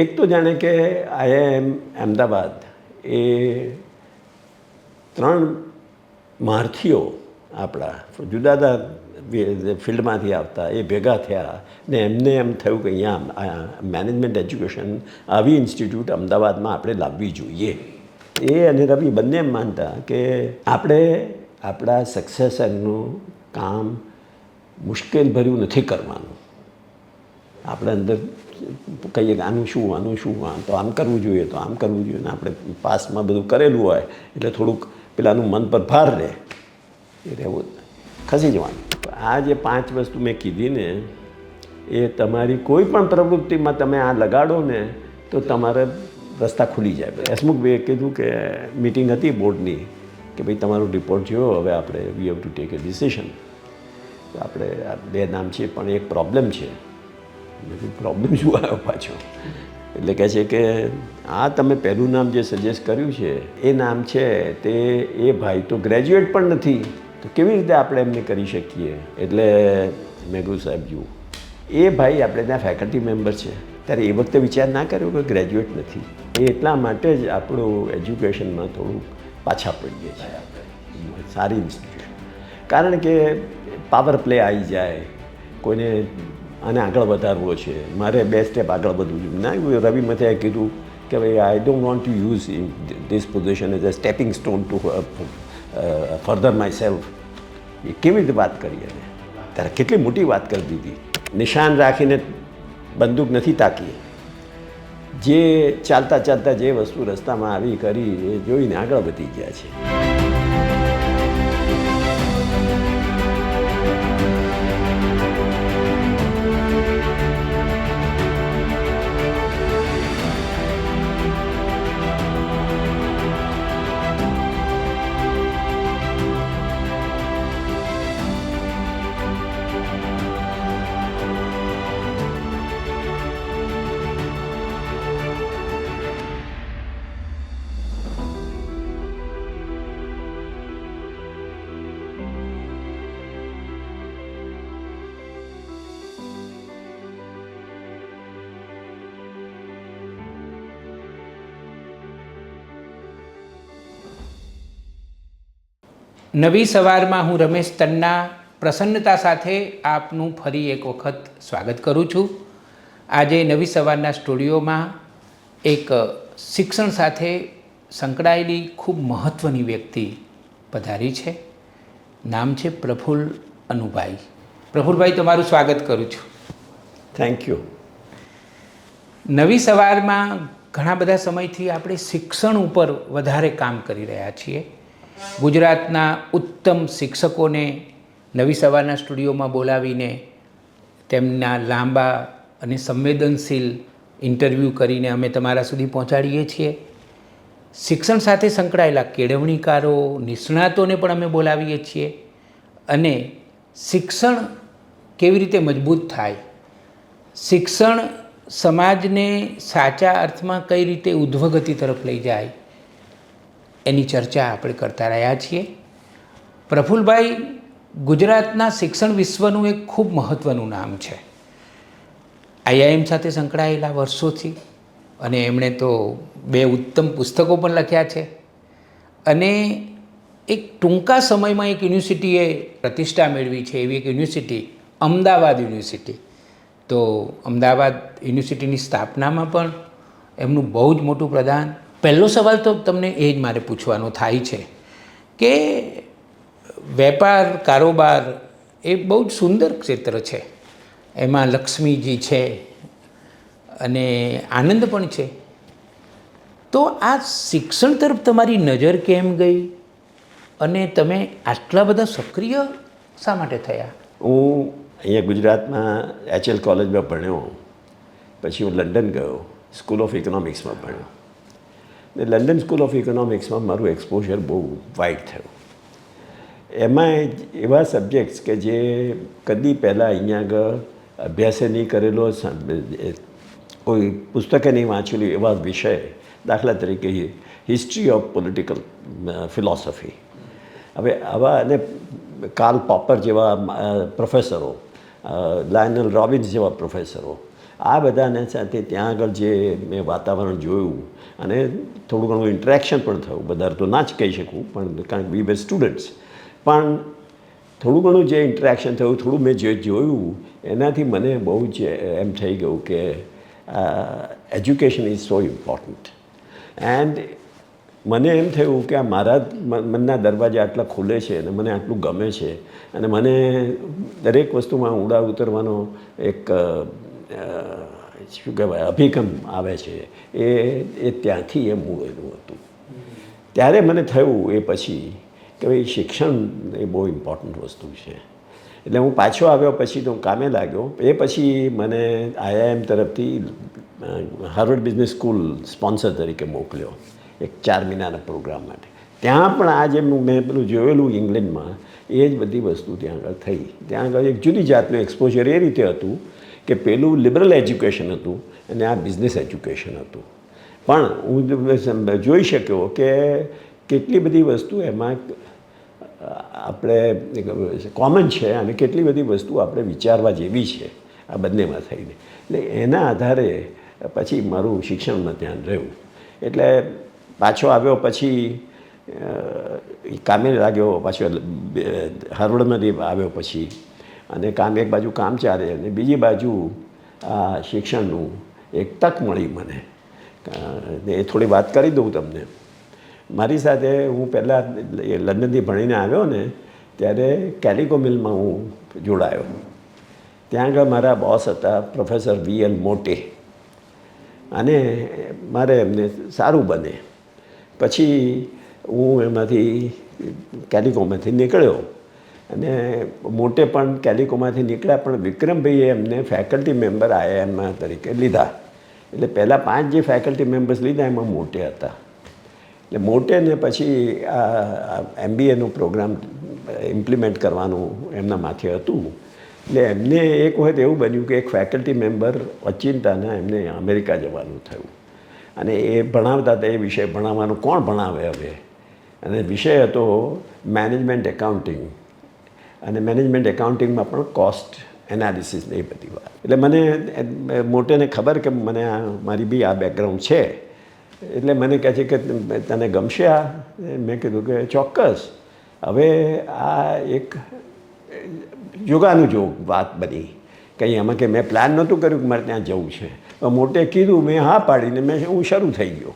એક તો જાણે કે IIM અમદાવાદ એ 3 મહારથીઓ આપણા જુદા જુદા ફિલ્ડમાંથી આવતા એ ભેગા થયા ને એમને એમ થયું કે અહીંયા મેનેજમેન્ટ એજ્યુકેશન આવી ઇન્સ્ટિટ્યૂટ અમદાવાદમાં આપણે લાવવી જોઈએ. એ અને રવિ બંને એમ માનતા કે આપણે આપણા સક્સેસરનું કામ મુશ્કેલભર્યું નથી કરવાનું. આપણે અંદર કહીએ કે આનું શું તો આમ કરવું જોઈએ તો આમ કરવું જોઈએ ને આપણે પાસ્ટમાં બધું કરેલું હોય એટલે થોડુંક પેલાનું મન પર ભાર રહે એ રહેવું ખસી જવાનું. આ જે 5 વસ્તુ મેં કીધી ને એ તમારી કોઈ પણ પ્રવૃત્તિમાં તમે આ લગાડો ને તો તમારે રસ્તા ખુલી જાય. હસમુખભાઈએ કીધું કે મિટિંગ હતી બોર્ડની કે ભાઈ તમારો રિપોર્ટ જોયો, હવે આપણે we have to take A decision. આપણે આ 2 નામ છે પણ એક પ્રોબ્લેમ છે. પ્રોબ્લેમ શું આવ્યો પાછો? એટલે કહે છે કે આ તમે પહેલું નામ જે સજેસ્ટ કર્યું છે એ નામ છે તે એ ભાઈ તો ગ્રેજ્યુએટ પણ નથી, તો કેવી રીતે આપણે એમને કરી શકીએ? એટલે મેં કહ્યું સાહેબ જુઓ, એ ભાઈ આપણે ત્યાં ફેકલ્ટી મેમ્બર છે ત્યારે એ વખતે વિચાર ના કર્યો કે ગ્રેજ્યુએટ નથી. એ એટલા માટે જ આપણું એજ્યુકેશનમાં થોડું પાછા પડીએ છીએ. સારી ઇન્સ્ટિટ્યૂશન કારણ કે પાવર પ્લે આવી જાય, કોઈને આને આગળ વધારવો છે, મારે 2 સ્ટેપ આગળ વધવું જોઈએ ના. રવિ મથાએ કીધું કે ભાઈ I don't want to use this position as a stepping stone to further myself. એ કેવી રીતે વાત કરી એને? ત્યારે કેટલી મોટી વાત કરી દીધી. નિશાન રાખીને બંદૂક નથી તાકી, જે ચાલતા ચાલતા જે વસ્તુ રસ્તામાં આવી કરી એ જોઈને આગળ વધી ગયા છે. નવી સવારમાં હું રમેશ તન્ના પ્રસન્નતા સાથે આપનું ફરી એક વખત સ્વાગત કરું છું. આજે નવી સવારના સ્ટુડિયોમાં એક શિક્ષણ સાથે સંકળાયેલી ખૂબ મહત્ત્વની વ્યક્તિ પધારી છે. નામ છે પ્રફુલ્લ અનુભાઈ. પ્રફુલ્લભાઈ, તમારું સ્વાગત કરું છું. Thank you. નવી સવારમાં ઘણા બધા સમયથી આપણે શિક્ષણ ઉપર વધારે કામ કરી રહ્યા છીએ. ગુજરાતના ઉત્તમ શિક્ષકોને નવી સવારના સ્ટુડિયોમાં બોલાવીને તેમના લાંબા અને સંવેદનશીલ ઇન્ટરવ્યૂ કરીને અમે તમારા સુધી પહોંચાડીએ છીએ. શિક્ષણ સાથે સંકળાયેલા કેળવણીકારો, નિષ્ણાતોને પણ અમે બોલાવીએ છીએ અને શિક્ષણ કેવી રીતે મજબૂત થાય, શિક્ષણ સમાજને સાચા અર્થમાં કઈ રીતે ઉધ્વગતિ તરફ લઈ જાય એની ચર્ચા આપણે કરતા રહ્યા છીએ. પ્રફુલ્લભાઈ ગુજરાતના શિક્ષણ વિશ્વનું એક ખૂબ મહત્ત્વનું નામ છે. IIM સાથે સંકળાયેલા વર્ષોથી, અને એમણે તો 2 ઉત્તમ પુસ્તકો પણ લખ્યા છે અને એક ટૂંકા સમયમાં એક યુનિવર્સિટીએ પ્રતિષ્ઠા મેળવી છે એવી એક યુનિવર્સિટી અમદાવાદ યુનિવર્સિટી. તો અમદાવાદ યુનિવર્સિટીની સ્થાપનામાં પણ એમનું બહુ જ મોટું પ્રદાન. પહેલો સવાલ તો તમને એ જ મારે પૂછવાનો થાય છે કે વેપાર કારોબાર એ બહુ જ સુંદર ક્ષેત્ર છે, એમાં લક્ષ્મીજી છે અને આનંદ પણ છે. તો આ શિક્ષણ તરફ તમારી નજર કેમ ગઈ અને તમે આટલા બધા સક્રિય શા માટે થયા? હું અહીંયા ગુજરાતમાં HL કોલેજમાં ભણ્યો, પછી હું લંડન ગયો, સ્કૂલ ઓફ ઇકોનોમિક્સમાં ભણ્યો. ને લંડન સ્કૂલ ઓફ ઇકોનોમિક્સમાં મારું એક્સપોઝર બહુ વાઇડ થયું. એમાં એવા સબ્જેક્ટ્સ કે જે કદી પહેલાં અહીંયા આગળ અભ્યાસે નહીં કરેલો, કોઈ પુસ્તકે નહીં વાંચેલું એવા વિષય, દાખલા તરીકે હિસ્ટ્રી ઓફ પોલિટિકલ ફિલોસોફી. હવે આવા અને કાર્લ પોપર જેવા પ્રોફેસરો, લાયનલ રોબિન્સ જેવા પ્રોફેસરો, આ બધાને સાથે ત્યાં આગળ જે મેં વાતાવરણ જોયું અને થોડું ઘણું ઇન્ટરેક્શન પણ થયું, બધા તો ના જ કહી શકું પણ કારણ કે વી વેર સ્ટુડન્ટ્સ, પણ થોડું ઘણું જે ઇન્ટરેક્શન થયું, થોડું મેં જે જોયું એનાથી મને બહુ જ એમ થઈ ગયું કે education is so important. And મને એમ થયું કે આ મારા મનના દરવાજા આટલા ખુલે છે અને મને આટલું ગમે છે અને મને દરેક વસ્તુમાં ઊંડા ઉતરવાનો એક શું કહેવાય અભિગમ આવે છે, એ ત્યાંથી એ મૂળ એનું હતું. ત્યારે મને થયું એ પછી કે ભાઈ શિક્ષણ એ બહુ ઇમ્પોર્ટન્ટ વસ્તુ છે. એટલે હું પાછો આવ્યો પછી તો હું કામે લાગ્યો. એ પછી મને IIM તરફથી હાર્વર્ડ બિઝનેસ સ્કૂલ સ્પોન્સર તરીકે મોકલ્યો એક 4 મહિનાના પ્રોગ્રામ માટે. ત્યાં પણ આ જે મેં પેલું જોયેલું ઇંગ્લેન્ડમાં એ જ બધી વસ્તુ ત્યાં આગળ થઈ. ત્યાં આગળ એક જુદી જાતનું એક્સપોઝર એ રીતે હતું કે પેલું લિબરલ એજ્યુકેશન હતું અને આ બિઝનેસ એજ્યુકેશન હતું. પણ હું જોઈ શક્યો કે કેટલી બધી વસ્તુ એમાં આપણે કોમન છે અને કેટલી બધી વસ્તુ આપણે વિચારવા જેવી છે આ બંનેમાં થઈને. એટલે એના આધારે પછી મારું શિક્ષણમાં ધ્યાન રહ્યું. એટલે પાછો આવ્યો પછી કામે લાગ્યો, પાછો હાર્વર્ડમાંથી આવ્યો પછી અને એક બાજુ કામ ચાલે અને બીજી બાજુ આ શિક્ષણનું એક તક મળી મને. એ થોડી વાત કરી દઉં તમને. મારી સાથે હું પહેલાં લંડનથી ભણીને આવ્યો ને ત્યારે કેલિકો મિલમાં હું જોડાયો. ત્યાં આગળ મારા બોસ હતા પ્રોફેસર VL મોટે અને મારે એમને સારું બને. પછી હું એમાંથી કેલિકોમાંથી નીકળ્યો અને મોટે પણ કેલિકોમાંથી નીકળ્યા, પણ વિક્રમભાઈએ એમને ફેકલ્ટી મેમ્બર IIM તરીકે લીધા. એટલે પહેલાં 5 જે ફેકલ્ટી મેમ્બર્સ લીધા એમાં મોટે હતા. એટલે મોટેને પછી આ MBAનો પ્રોગ્રામ ઇમ્પ્લિમેન્ટ કરવાનું એમના માથે હતું. એટલે એમને એક વખત એવું બન્યું કે એક ફેકલ્ટી મેમ્બર અચિંતાના એમને અમેરિકા જવાનું થયું અને એ ભણાવતા હતા. એ વિષય ભણાવવાનું કોણ ભણાવે હવે? અને વિષય હતો મેનેજમેન્ટ એકાઉન્ટિંગ, અને મેનેજમેન્ટ એકાઉન્ટિંગમાં પણ કોસ્ટ એનાલિસિસ ને એ બધી વાત. એટલે મને મોટેને ખબર કે મને મારી બી આ બેકગ્રાઉન્ડ છે, એટલે મને કહે છે કે તને ગમશે આ? મેં કીધું કે ચોક્કસ. હવે આ એક જોગાનુજોગ વાત બની. કંઈ એમાં કે મેં પ્લાન નહોતું કર્યું કે મારે ત્યાં જવું છે. મોટે કીધું, મેં હા પાડીને હું શરૂ થઈ ગયો.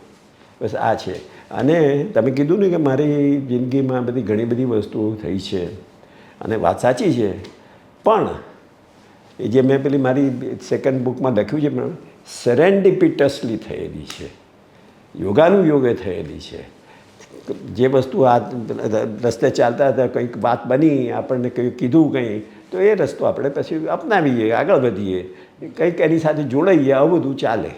બસ આ છે. અને તમે કીધું ને કે મારી જિંદગીમાં બધી ઘણી બધી વસ્તુઓ થઈ છે અને વાત સાચી છે, પણ એ જે મેં પેલી મારી સેકન્ડ બુકમાં લખ્યું છે પણ સેરેન્ડિપિટસલી થયેલી છે, યોગાનુયોગે થયેલી છે. જે વસ્તુ આ રસ્તે ચાલતા હતા કંઈક વાત બની, આપણને કંઈ કીધું કંઈ, તો એ રસ્તો આપણે પછી અપનાવીએ, આગળ વધીએ, કંઈક એની સાથે જોડાઈએ, આવું બધું ચાલે.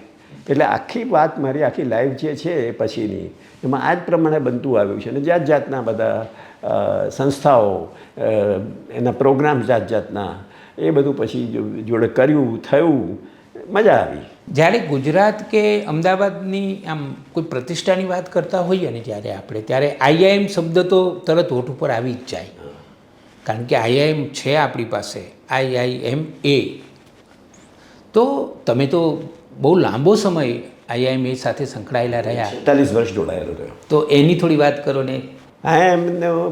એટલે આખી વાત મારી આખી લાઈફ જે છે એ પછીની એમાં આ જ પ્રમાણે બનતું આવ્યું છે. અને જાત જાતના બધા સંસ્થાઓ, એના પ્રોગ્રામ જાત જાતના, એ બધું પછી જોડે કર્યું, થયું, મજા આવી. જ્યારે ગુજરાત કે અમદાવાદની આમ કોઈ પ્રતિષ્ઠાની વાત કરતા હોઈએ ને જ્યારે આપણે, ત્યારે IIM શબ્દ તો તરત હોઠ ઉપર આવી જ જાય, કારણ કે IIM છે આપણી પાસે, IIMA. તો તમે તો બહુ લાંબો સમય IIMA સાથે સંકળાયેલા રહ્યા. 47 વર્ષ જોડાયેલો રહ્યો. તો એની થોડી વાત કરો ને. IIM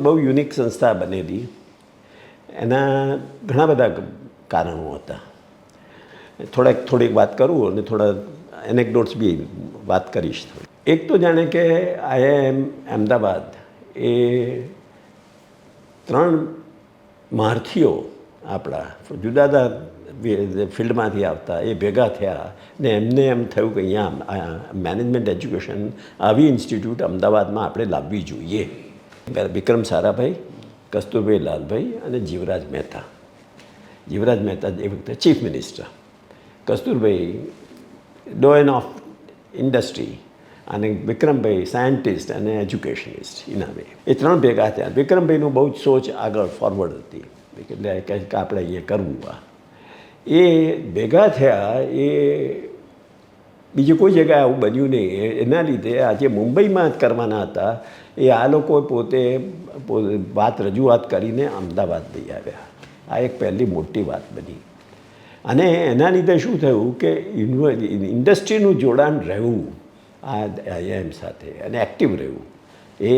બહુ યુનિક સંસ્થા બનેલી. એના ઘણા બધા કારણો હતા. થોડીક વાત કરું અને થોડા એનેક્ડોટ્સ બી વાત કરીશ. એક તો જાણે કે IIM અમદાવાદ એ 3 મહારથીઓ આપણા જુદા જુદા ફિલ્ડમાંથી આવતા એ ભેગા થયા ને એમને એમ થયું કે અહીંયા મેનેજમેન્ટ એજ્યુકેશન આવી ઇન્સ્ટિટ્યૂટ અમદાવાદમાં આપણે લાવવી જોઈએ. વિક્રમ સારાભાઈ, કસ્તુરભાઈ લાલભાઈ અને જીવરાજ મહેતા. જીવરાજ મહેતા એ વખતે chief minister, Kasturbhai doyen of industry અને વિક્રમભાઈ સાયન્ટિસ્ટ અને એજ્યુકેશનિસ્ટ. એના બે એ 3 ભેગા થયા. વિક્રમભાઈનું બહુ જ સોચ આગળ ફોરવર્ડ હતી, એટલે કંઈક આપણે અહીંયા કરવું. એ ભેગા થયા, એ બીજી કોઈ જગ્યાએ આવું બન્યું નહીં. એના લીધે આજે મુંબઈમાં જ કરવાના હતા એ આ લોકો પોતે રજૂઆત કરીને અમદાવાદ લઈ આવ્યા. આ એક પહેલી મોટી વાત બની. અને એના લીધે શું થયું કે ઇન્ડસ્ટ્રીનું જોડાણ રહેવું આ આઈઆઈએમ સાથે અને એક્ટિવ રહેવું એ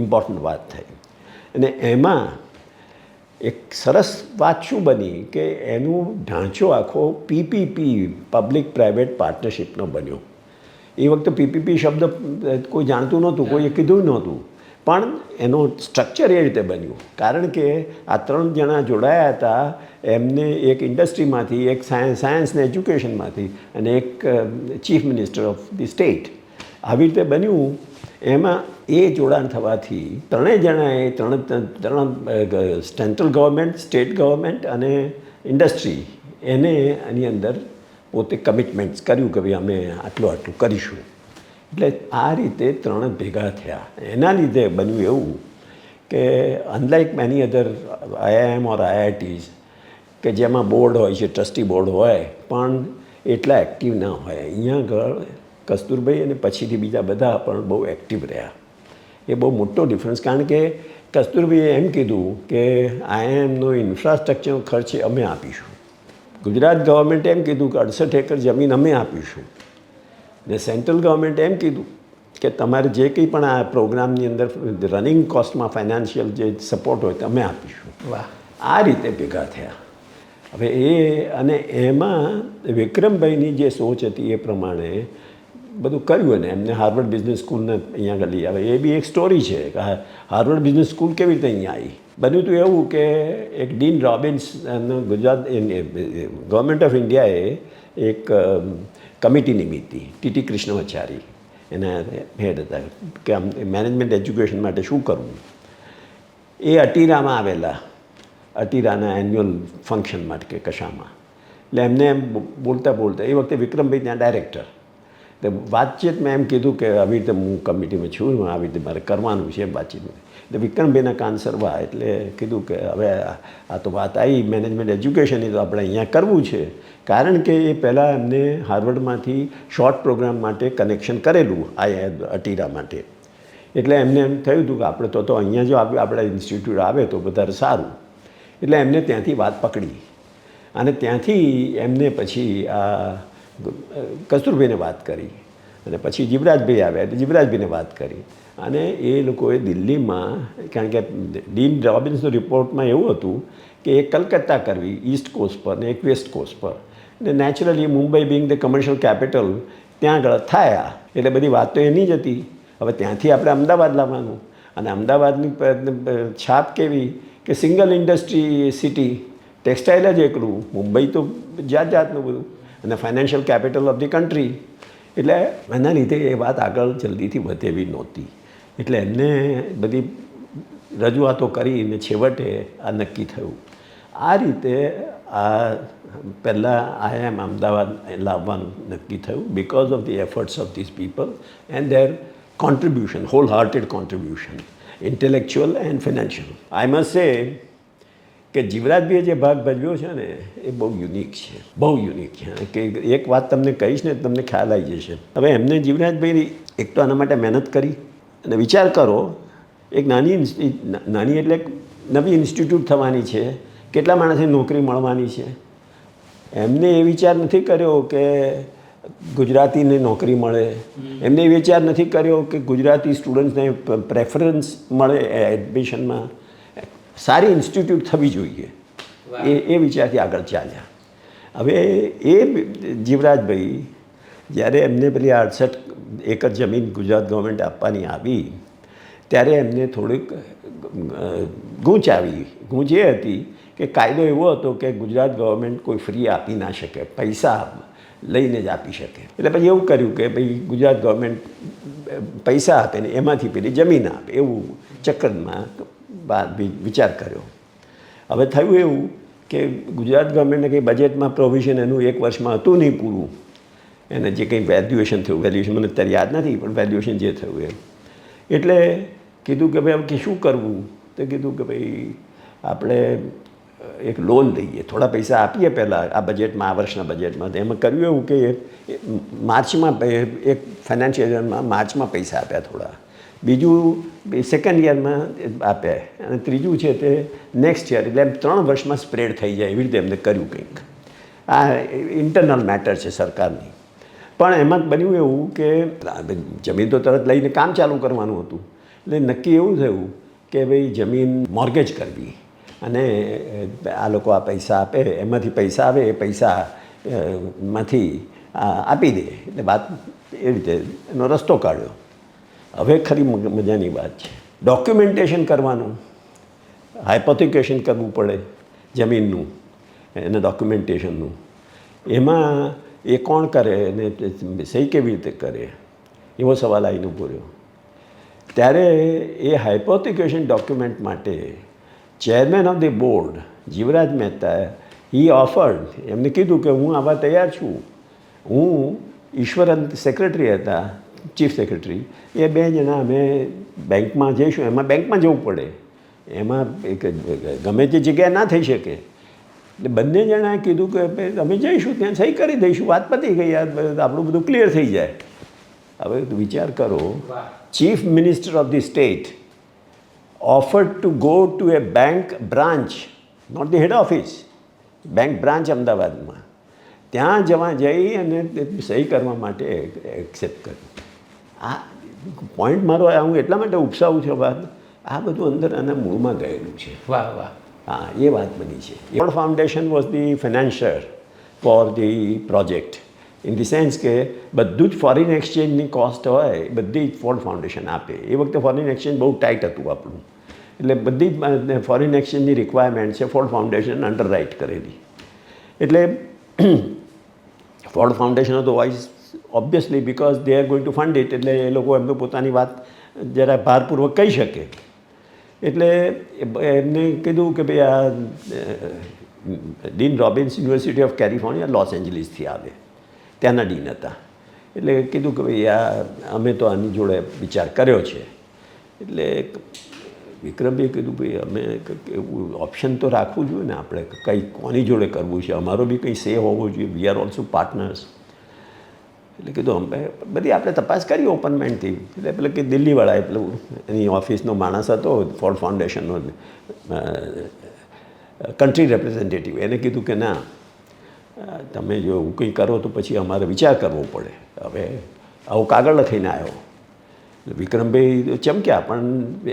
ઇમ્પોર્ટન્ટ વાત થઈ. અને એમાં એક સરસ વાત શું બની કે એનું ઢાંચો આખો પીપીપી પબ્લિક પ્રાઇવેટ પાર્ટનરશિપનો બન્યો. એ વખતે પીપીપી શબ્દ કોઈ જાણતું નહોતું, કોઈએ કીધું નહોતું, પણ એનો સ્ટ્રક્ચર એ રીતે બન્યું કારણ કે આ 3 જણા જોડાયા હતા. એમને એક ઇન્ડસ્ટ્રીમાંથી, એક સાયન્સ ને એજ્યુકેશનમાંથી અને એક chief minister of the state આવી રીતે બન્યું. એમાં એ જોડાણ થવાથી ત્રણેય જણાએ ત્રણ સેન્ટ્રલ ગવર્મેન્ટ, સ્ટેટ ગવર્મેન્ટ અને ઇન્ડસ્ટ્રી એને આની અંદર પોતે કમિટમેન્ટ્સ કર્યું કે ભાઈ અમે આટલું કરીશું. એટલે આ રીતે 3 ભેગા થયા. એના લીધે બન્યું એવું કે અનલાઇક મેની અધર આઈઆઈએમ ઓર આઈઆઈટીઝ કે જેમાં બોર્ડ હોય છે, ટ્રસ્ટી બોર્ડ હોય, પણ એટલા એક્ટિવ ના હોય. અહીંયા આગળ કસ્તુરભાઈ અને પછીથી બીજા બધા પણ બહુ એક્ટિવ રહ્યા. એ બહુ મોટો ડિફરન્સ, કારણ કે કસ્તુરભાઈએ એમ કીધું કે આઈઆઈએમનો ઇન્ફ્રાસ્ટ્રક્ચરનો ખર્ચ અમે આપીશું. ગુજરાત ગવર્મેન્ટે એમ કીધું કે 68 એકર જમીન અમે આપીશું. ને સેન્ટ્રલ ગવર્મેન્ટે એમ કીધું કે તમારે જે કંઈ પણ આ પ્રોગ્રામની અંદર રનિંગ કોસ્ટમાં ફાઇનાન્શિયલ જે સપોર્ટ હોય તો અમે આપીશું. વાહ! આ રીતે ભેગા થયા. હવે અને એમાં વિક્રમભાઈની જે સોચ હતી એ પ્રમાણે બધું કર્યું. અને એમને હાર્વર્ડ બિઝનેસ સ્કૂલને અહીંયા આગળ લઈ આવે. એ બી એક સ્ટોરી છે કે હાર્વર્ડ બિઝનેસ સ્કૂલ કેવી રીતે અહીંયા આવી. બન્યું હતું એવું કે એક dean Robbins Gujarat government of ઇન્ડિયાએ એક કમિટી નિમી હતી. ટીટી કૃષ્ણમાચારી એના હેડ હતા કે આમ મેનેજમેન્ટ એજ્યુકેશન માટે શું કરવું. એ અટીરામાં આવેલા, અટીરાના એન્યુઅલ ફંક્શન માટે કે કશામાં. એટલે એમને એમ બોલતા એ વખતે વિક્રમભાઈ ત્યાં ડાયરેક્ટર. તો વાતચીતમાં એમ કીધું કે આવી રીતે હું કમિટીમાં છું, આવી રીતે મારે કરવાનું છે વાતચીતમાં. એટલે વિક્રમભાઈના કાન સરવા એટલે કીધું કે હવે આ તો વાત આવી મેનેજમેન્ટ એજ્યુકેશનની, તો આપણે અહીંયા કરવું છે. કારણ કે એ પહેલાં એમને હાર્વર્ડમાંથી શોર્ટ પ્રોગ્રામ માટે કનેક્શન કરેલું આ અટીરા માટે. એટલે એમને એમ થયું હતું કે આપણે તો અહીંયા જો આપણા ઇન્સ્ટિટ્યૂટ આવે તો વધારે સારું. એટલે એમને ત્યાંથી વાત પકડી અને ત્યાંથી એમને પછી આ કસ્તુરભાઈને વાત કરી અને પછી જીવરાજભાઈ આવ્યા એટલે જીવરાજભાઈને વાત કરી. અને એ લોકોએ દિલ્હીમાં, કારણ કે ડીન રોબિન્સનો રિપોર્ટમાં એવું હતું કે એક કલકત્તા કરવી ઈસ્ટ કોસ્ટ પર ને એક વેસ્ટ કોસ્ટ પર. ને naturally Mumbai being the commercial capital ત્યાં આગળ થયા. એટલે બધી વાત તો એની જ હતી. હવે ત્યાંથી આપણે અમદાવાદ લાવવાનું, અને અમદાવાદની છાપ કેવી કે સિંગલ ઇન્ડસ્ટ્રી સિટી, ટેક્સટાઇલ જ એકલું, મુંબઈ તો જાતનું બધું, અને financial capital of the country. એટલે એના લીધે એ વાત આગળ જલ્દીથી વધે એવી નહોતી. એટલે એમને બધી રજૂઆતો કરીને છેવટે આ નક્કી થયું. આ રીતે આ પહેલાં આઈઆઈએમ અમદાવાદ લાવવાનું નક્કી થયું because of the efforts of this people and their contribution, whole hearted contribution, intellectual and financial. I must say કે જીવરાજભાઈએ જે ભાગ ભજવ્યો છે ને એ બહુ યુનિક છે, બહુ યુનિક છે. કે એક વાત તમને કહીશ ને તમને ખ્યાલ આવી જશે. હવે એમને જીવરાજભાઈ એક તો આના માટે મહેનત કરી. અને વિચાર કરો, એક નાની એટલે નવી ઇન્સ્ટિટ્યૂટ થવાની છે, કેટલા માણસને નોકરી મળવાની છે. એમને એ વિચાર નથી કર્યો કે ગુજરાતીને નોકરી મળે, એમને એ વિચાર નથી કર્યો કે ગુજરાતી સ્ટુડન્ટ્સને પ્રેફરન્સ મળે એડમિશનમાં, સારી ઇન્સ્ટિટ્યૂટ થવી જોઈએ, એ વિચારથી આગળ ચાલ્યા. હવે એ જીવરાજભાઈ જ્યારે એમને પેલી 68 એકર જમીન ગુજરાત ગવર્મેન્ટ આપવાની આવી ત્યારે એમને થોડીક ગૂંચ આવી. ગૂંચ એ હતી કે કાયદો એવો હતો કે ગુજરાત ગવર્મેન્ટ કોઈ ફ્રી આપી ના શકે, પૈસા લઈને જ આપી શકે. એટલે પછી એવું કર્યું કે ભાઈ ગુજરાત ગવર્મેન્ટ પૈસા આપે ને એમાંથી પેલી જમીન આપે, એવું ચક્કરમાં વિચાર કર્યો. હવે થયું એવું કે ગુજરાત ગવર્મેન્ટને કંઈ બજેટમાં પ્રોવિઝન એનું 1 વર્ષમાં હતું નહીં પૂરું. એને જે કંઈ વેલ્યુએશન થયું, વેલ્યુએશન મને અત્યારે યાદ નથી, પણ વેલ્યુએશન જે થયું એ. એટલે કીધું કે ભાઈ હવે શું કરવું. તો કીધું કે ભાઈ આપણે એક લોન લઈએ, થોડા પૈસા આપીએ પહેલાં આ બજેટમાં, આ વર્ષના બજેટમાં. તો એમાં કર્યું એવું કે માર્ચમાં એક ફાઇનાન્શિયલ યરમાં માર્ચમાં પૈસા આપ્યા થોડા, બીજું સેકન્ડ યરમાં આપ્યા, અને ત્રીજું છે તે નેક્સ્ટ યર. એટલે એમ 3 વર્ષમાં સ્પ્રેડ થઈ જાય એવી રીતે એમને કર્યું કંઈક. આ ઇન્ટરનલ મેટર છે સરકારની. પણ એમાં બન્યું એવું કે જમીન તો તરત લઈને કામ ચાલુ કરવાનું હતું. એટલે નક્કી એવું થયું કે ભાઈ જમીન મોર્ગેજ કરવી અને આ લોકો આ પૈસા આપે, એમાંથી પૈસા આવે એ પૈસા માંથી આપી દે. એટલે વાત એ રીતે એનો રસ્તો કાઢ્યો. હવે ખરી મજાની વાત છે, ડોક્યુમેન્ટેશન કરવાનું, હાઇપોથિકેશન કરવું પડે જમીનનું, એને ડોક્યુમેન્ટેશનનું. એમાં એ કોણ કરે અને સહી કેવી રીતે કરે એવો સવાલ આવીને ઊભો રહ્યો. ત્યારે એ હાઇપોથિકેશન ડોક્યુમેન્ટ માટે chairman of the board Jivraj Mehta he offered, એમને કીધું કે હું આવા તૈયાર છું. હું ઈશ્વરન સેક્રેટરી હતા, ચીફ સેક્રેટરી, એ બે જણા અમે બેંકમાં જઈશું. એમાં બેંકમાં જવું પડે, એમાં એક ગમે તે જગ્યાએ ના થઈ શકે. એટલે બંને જણાએ કીધું કે અમે જઈશું, ત્યાં સહી કરી દઈશું, વાત પતી ગઈ, આપણું બધું ક્લિયર થઈ જાય. હવે વિચાર કરો, chief minister of the state offered to go to a bank branch, not the head office, bank branch અમદાવાદમાં, ત્યાં જઈ અને સહી કરવા માટે એક્સેપ્ટ કર્યું. આ પોઈન્ટ મારો હું એટલા માટે ઉપસાવું છું વાત, આ બધું અંદર આના મૂળમાં ગયેલું છે. વાહ વાહ. હા, એ વાત બની છે. Ford Foundation was the financier for the project, in the sense કે બધું જ ફોરેન એક્સચેન્જની કોસ્ટ હોય બધી જ ફોર્ડ ફાઉન્ડેશન આપે. એ વખતે ફોરેન એક્સચેન્જ બહુ ટાઈટ હતું આપણું, એટલે બધી ફોરેન એક્સચેન્જની રિક્વાયરમેન્ટ છે ફોર્ડ ફાઉન્ડેશન અંડર રાઇટ કરેલી. એટલે ફોર્ડ ફાઉન્ડેશન તો wise obviously because they are going to fund it, એટલે એ લોકો એમનું પોતાની વાત જરા ભારપૂર્વક કહી શકે. એટલે એમને કીધું કે ભાઈ આ dean Robbins University of California Los એન્જલિસથી આવે, ત્યાંના ડીન હતા. એટલે કીધું કે ભાઈ અમે તો આની જોડે વિચાર કર્યો છે. એટલે વિક્રમભાઈએ કીધું ભાઈ અમે એવું ઓપ્શન તો રાખવું જોઈએ ને, આપણે કંઈ કોની જોડે કરવું છે, અમારો બી કંઈ સે હોવો જોઈએ, વી આર ઓલ્સો પાર્ટનર્સ. એટલે કીધું અમે બધી આપણે તપાસ કરી ઓપન માઇન્ડથી. એટલે પેલા કે દિલ્હીવાળા પેલું એની ઓફિસનો માણસ હતો ફોર્ડ ફાઉન્ડેશનનો કન્ટ્રી રિપ્રેઝેન્ટેટિવ, એને કીધું કે ના, તમે જો એવું કંઈ કરો તો પછી અમારે વિચાર કરવો પડે. હવે આવો કાગળ લખીને આવ્યો. વિક્રમભાઈ ચમક્યા, પણ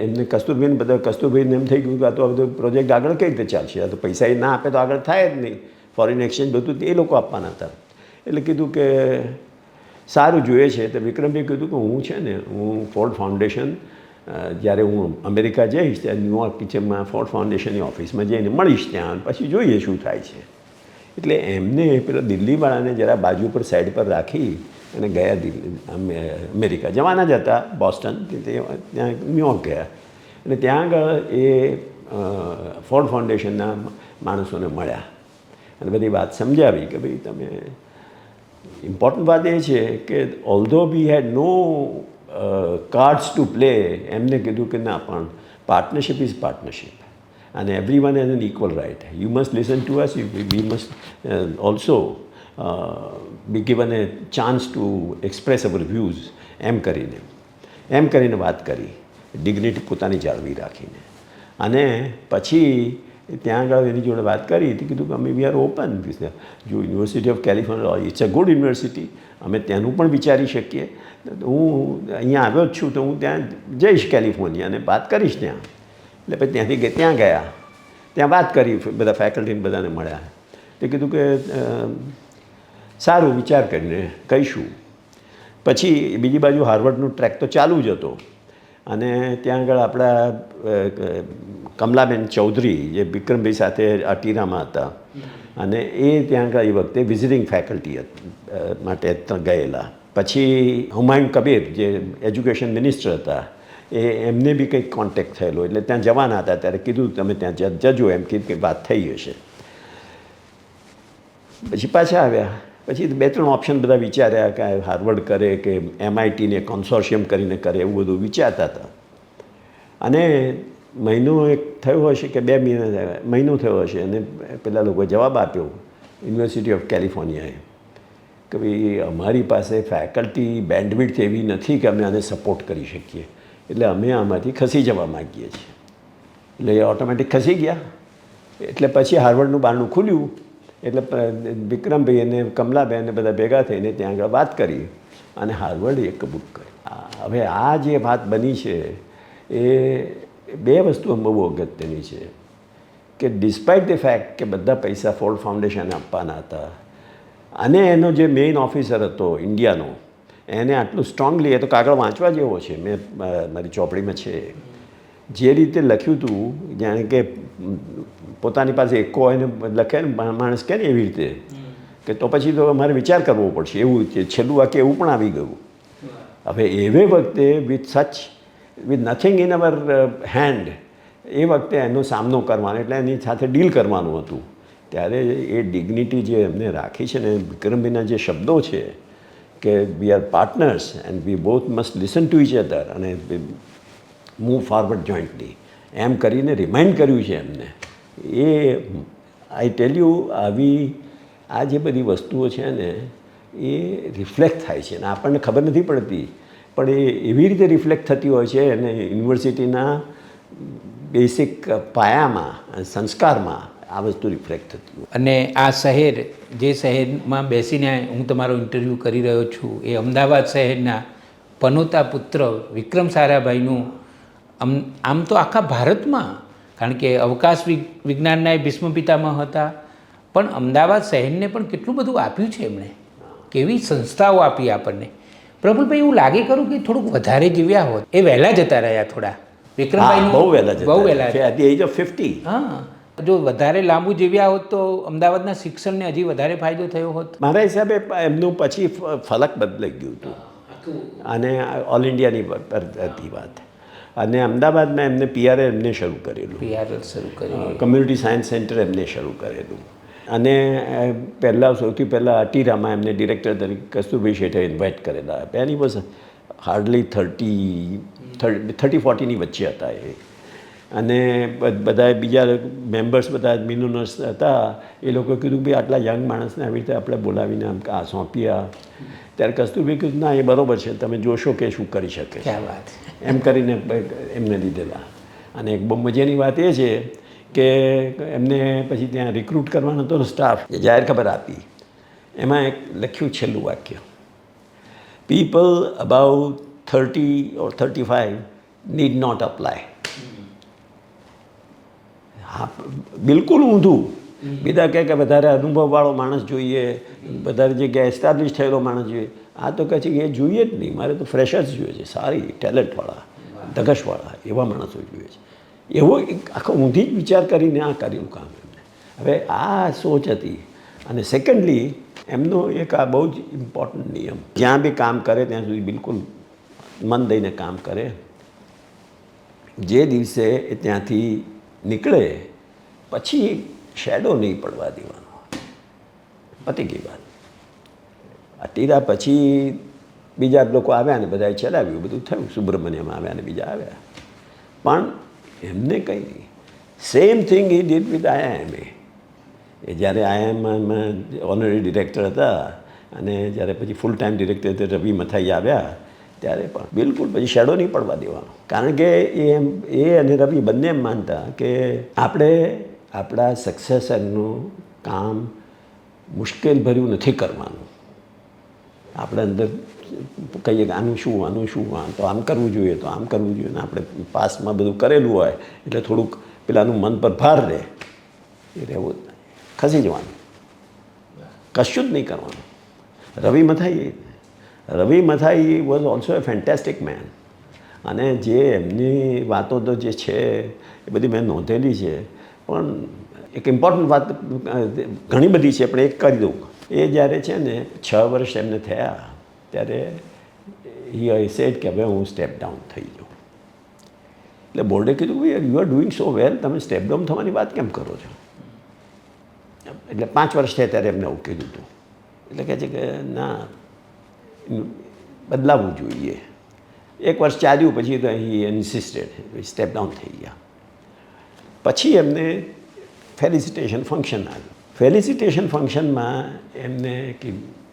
એમને કસ્તુરભાઈને એમ થઈ ગયું કે આ તો બધો પ્રોજેક્ટ આગળ કઈ રીતે ચાલશે, આ તો પૈસા એ ના આપે તો આગળ થાય જ નહીં. ફોરેન એક્સચેન્જ બધું એ લોકો આપવાના હતા. એટલે કીધું કે સારું જોઈએ છે. તો વિક્રમભાઈએ કીધું કે હું છે ને, હું ફોર્ડ ફાઉન્ડેશન જ્યારે હું અમેરિકા જઈશ ત્યારે ન્યુયોર્ક કિચનમાં ફોર્ડ ફાઉન્ડેશનની ઓફિસમાં જઈને મળીશ, ત્યાં પછી જોઈએ શું થાય છે. એટલે એમને પેલા દિલ્હીવાળાને જરા બાજુ પર સાઈડ પર રાખી અને ગયા અમેરિકા જવાના જ હતા, બોસ્ટન, ત્યાં ન્યુયોર્ક ગયા. અને ત્યાં આગળ એ ફોર્ડ ફાઉન્ડેશનના માણસોને મળ્યા અને બધી વાત સમજાવી કે ભાઈ તમે, ઇમ્પોર્ટન્ટ વાત એ છે કે ઓલ્ધો વી હેડ નો કાર્ડ્સ ટુ પ્લે, એમને કીધું કે ના, પણ partnership is partnership and everyone has an equal right. You must listen to us, we must also be given a chance to express our views. એમ કરીને વાત કરી, ડિગ્નિટી પોતાની જાળવી રાખીને. અને પછી ત્યાં આગળ એની જોડે વાત કરી તો કીધું કે અમે વી આર ઓપન. જો university of California it's a good university, અમે ત્યાંનું પણ વિચારી શકીએ. હું અહીંયા આવ્યો જ છું તો હું ત્યાં જઈશ કેલિફોર્નિયા અને વાત કરીશ ત્યાં. એટલે પછી ત્યાંથી ત્યાં ગયા, ત્યાં વાત કરી, બધા ફેકલ્ટીને બધાને મળ્યા. તે કીધું કે સારું, વિચાર કરીને કહીશું. પછી બીજી બાજુ હાર્વર્ડનું ટ્રેક તો ચાલુ જ હતો. અને ત્યાં આગળ આપણા કમલાબેન ચૌધરી જે વિક્રમભાઈ સાથે અટીરામાં હતા, અને એ ત્યાં આગળ એ વખતે વિઝિટિંગ ફેકલ્ટી માટે ગયેલા. પછી હુમાયુન કબીર જે એજ્યુકેશન મિનિસ્ટર હતા, એમને બી કંઈક કોન્ટેક્ટ થયેલો, એટલે ત્યાં જવાના હતા. ત્યારે કીધું તમે ત્યાં જજો, એમ કીધું કે વાત થઈ હશે. પછી પાછા આવ્યા. પછી 2-3 ઓપ્શન બધા વિચાર્યા કે હાર્વર્ડ કરે કે MITને કોન્સોર્શિયમ કરીને કરે, એવું બધું વિચારતા હતા. અને મહિનો એક થયો હશે કે 2 મહિનો થયો હશે, અને પેલા લોકોએ જવાબ આપ્યો યુનિવર્સિટી ઓફ કેલિફોર્નિયાએ કે ભાઈ અમારી પાસે ફેકલ્ટી બેન્ડવિડ્થ એવી નથી કે અમે આને સપોર્ટ કરી શકીએ, એટલે અમે આમાંથી ખસી જવા માગીએ છીએ. એટલે એ ઓટોમેટિક ખસી ગયા. એટલે પછી હાર્વર્ડનું બારણું ખુલ્યું. એટલે વિક્રમભાઈ અને કમલાબેન બધા ભેગા થઈને ત્યાં આગળ વાત કરી અને હાર્વર્ડ એક બુક કરી. હવે આ જે વાત બની છે એ બે વસ્તુ બહુ અગત્યની છે કે ડિસ્પાઇટ ધ ફેક્ટ કે બધા પૈસા ફોર્ડ ફાઉન્ડેશને આપવાના હતા અને એનો જે મેઇન ઓફિસર હતો ઇન્ડિયાનો એને આટલું સ્ટ્રોંગલી, એ તો કાગળ વાંચવા જેવો છે, મેં મારી ચોપડીમાં છે, જે રીતે લખ્યું હતું જાણે કે પોતાની પાસે એકો એને લખે ને માણસ કે ને એવી રીતે કે તો પછી તો અમારે વિચાર કરવો પડશે, એવું છે. છેલ્લું વાક્ય એવું પણ આવી ગયું. હવે એવે વખતે with nothing in our hand એ વખતે એનો સામનો કરવાનો, એટલે એની સાથે ડીલ કરવાનું હતું. ત્યારે એ ડિગ્નિટી જે એમને રાખી છે ને, વિક્રમભાઈના જે શબ્દો છે કે we are partners and we both must listen to each other અને મૂવ ફોરવર્ડ જોઈન્ટલી, એમ કરીને રિમાઇન્ડ કર્યું છે એમને. એ આઈ ટેલ યુ, આવી આ જે બધી વસ્તુઓ છે ને એ રિફ્લેક્ટ થાય છે અને આપણને ખબર નથી પડતી, પણ એ એવી રીતે રિફ્લેક્ટ થતી હોય છે અને યુનિવર્સિટીના બેસિક પાયામાં, સંસ્કારમાં આ વસ્તુ રિફ્લેક્ટ થતી હોય. અને આ શહેર, જે શહેરમાં બેસીને હું તમારો ઇન્ટરવ્યૂ કરી રહ્યો છું, એ અમદાવાદ શહેરના પનોતા પુત્ર વિક્રમ સારાભાઈનું આમ તો આખા ભારતમાં, કારણ કે અવકાશ વિજ્ઞાનના એ ભીષ્મ પિતામહ હતા, પણ અમદાવાદ શહેરને પણ કેટલું બધું આપ્યું છે એમણે, કેવી સંસ્થાઓ આપી આપણને. પ્રફુલભાઈ, એવું લાગે ખરું કે થોડુંક વધારે જીવ્યા હોત, એ વહેલા જતા રહ્યા થોડા વિક્રમભાઈ, બહુ વહેલા, બહુ વહેલા, એટ ધ એજ ઓફ 50. હા, જો વધારે લાંબુ જીવ્યા હોત તો અમદાવાદના શિક્ષણને હજી વધારે ફાયદો થયો હોત. મારા હિસાબે એમનું પછી ફલક બદલાઈ ગયું હતું અને ઓલ ઇન્ડિયાની હતી વાત. અને અમદાવાદમાં એમને પીઆરએ એમને શરૂ કરેલું, શરૂ કર્યું, કમ્યુનિટી સાયન્સ સેન્ટર એમને શરૂ કરેલું. અને પહેલાં સૌથી પહેલાં અટીરામાં એમને ડિરેક્ટર તરીકે કસ્તુરભાઈ શેઠે ઇન્વાઇટ કરેલા. એની વોઝ હાર્ડલી 30-40ની વચ્ચે હતા એ. અને બધા બીજા મેમ્બર્સ બધા મિલિયનર્સ હતા, એ લોકોએ કીધું ભાઈ આટલા યંગ માણસને આવી રીતે આપણે બોલાવીને આમ આ સોંપ્યા. ત્યારે કસ્તુરભાઈ કીધું ના, એ બરાબર છે, તમે જોશો કે શું કરી શકે, ક્યાં વાત, એમ કરીને એમને લીધેલા. અને એક બહુ મજાની વાત એ છે કે એમને પછી ત્યાં રિક્રુટ કરવાનો હતો સ્ટાફ, જાહેર ખબર આપી, એમાં એક લખ્યું છેલ્લું વાક્ય, people about 30 or 35 need not apply. હા, બિલકુલ ઊંધું. બીજા કહે કે વધારે અનુભવવાળો માણસ જોઈએ, વધારે જગ્યાએ એસ્ટાબ્લિશ થયેલો માણસ જોઈએ. આ તો કહે છે કે એ જોઈએ જ નહીં, મારે તો ફ્રેશર્સ જોઈએ છે, સારી ટેલેન્ટવાળા, ધગશવાળા એવા માણસો જોઈએ છે. એવો એક આખો ઊંધી જ વિચાર કરીને આ કર્યું કામ એમને. હવે આ સોચ હતી. અને સેકન્ડલી એમનો એક આ બહુ જ ઇમ્પોર્ટન્ટ નિયમ, જ્યાં બી કામ કરે ત્યાં સુધી બિલકુલ મન દઈને કામ કરે. જે દિવસે એ ત્યાંથી નીકળે પછી શેડો નહીં પડવા દેવાનો, પતી ગઈ વાત. અટીરા પછી બીજા લોકો આવ્યા ને બધાએ ચલાવ્યું, બધું થયું, સુબ્રમણ્યમ આવ્યા ને બીજા આવ્યા, પણ એમને કંઈ નહીં. Same thing he did with IIMA. એ જ્યારે IIMમાં ઓનરરી ડિરેક્ટર હતા અને જ્યારે પછી ફૂલ ટાઈમ ડિરેક્ટર રવિ મથાઈ આવ્યા ત્યારે પણ બિલકુલ પછી શેડો નહીં પડવા દેવાનો. કારણ કે એ અને રવિ બંને એમ માનતા કે આપણે આપણા સક્સેસરનું કામ મુશ્કેલભર્યું નથી કરવાનું. આપણે અંદર કહીએ કે આનું શું તો આમ કરવું જોઈએ, તો આમ કરવું જોઈએ. ને આપણે પાસ્ટમાં બધું કરેલું હોય એટલે થોડુંક પેલાનું મન પર ભાર રહે, એ રહેવું જ નહીં, ખસી જવાનું, કશું જ નહીં કરવાનું. Ravi Mathai was also a fantastic man. અને જે એમની વાતો તો જે છે એ બધી મેં નોંધેલી છે, પણ એક ઇમ્પોર્ટન્ટ વાત ઘણી બધી છે, પણ એક કરી દઉં. એ જ્યારે છે ને 6 વર્ષ એમને થયા ત્યારે હી સેડ કે હવે હું સ્ટેપ ડાઉન થઈ જાઉં. એટલે બોર્ડે કીધું ભાઈ યુ આર ડુઈંગ સો વેલ, તમે સ્ટેપ ડાઉન થવાની વાત કેમ કરો છો? એટલે 5 વર્ષ થયા ત્યારે એમને એવું કીધું હતું. એટલે કહે છે કે ના, બદલાવવું જોઈએ. 1 વર્ષ ચાલ્યું પછી તો અહીં ઇન્સિસ્ટેડ, સ્ટેપ ડાઉન થઈ ગયા. પછી એમને ફેલિસિટેશન ફંક્શન આવ્યું. ફેલિસિટેશન ફંક્શનમાં એમને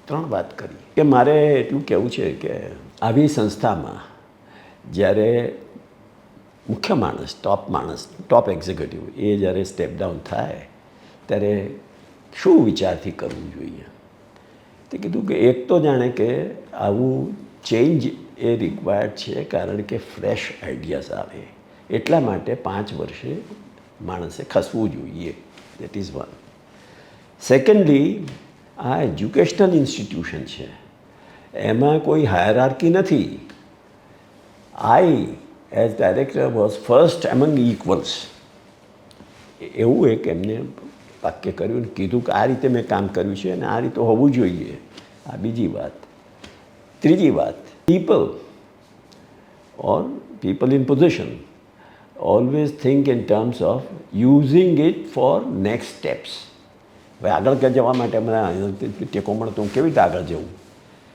3 વાત કરી કે મારે એટલું કહેવું છે કે આવી સંસ્થામાં જ્યારે મુખ્ય માણસ, ટોપ એક્ઝિક્યુટિવ એ જ્યારે સ્ટેપ ડાઉન થાય ત્યારે શું વિચારથી કરવું જોઈએ. તે કીધું કે એક તો જાણે કે આવું ચેન્જ એ રિક્વાયર્ડ છે કારણ કે ફ્રેશ આઈડિયાઝ આવે એટલા માટે 5 વર્ષે માણસે ખસવું જોઈએ. That is one. સેકન્ડલી આ એજ્યુકેશનલ ઇન્સ્ટિટ્યુશન છે, એમાં કોઈ હાયરાર્કી નથી. I as director was first among equals, એવું એક એમને વાક્ય કર્યું ને કીધું કે આ રીતે મેં કામ કર્યું છે અને આ રીતે હોવું જોઈએ. આ બીજી વાત. ત્રીજી વાત, people in position always think in terms of using it for next steps. હવે આગળ ક્યાં જવા માટે મને ટેકો મળતો હું કેવી રીતે આગળ જવું,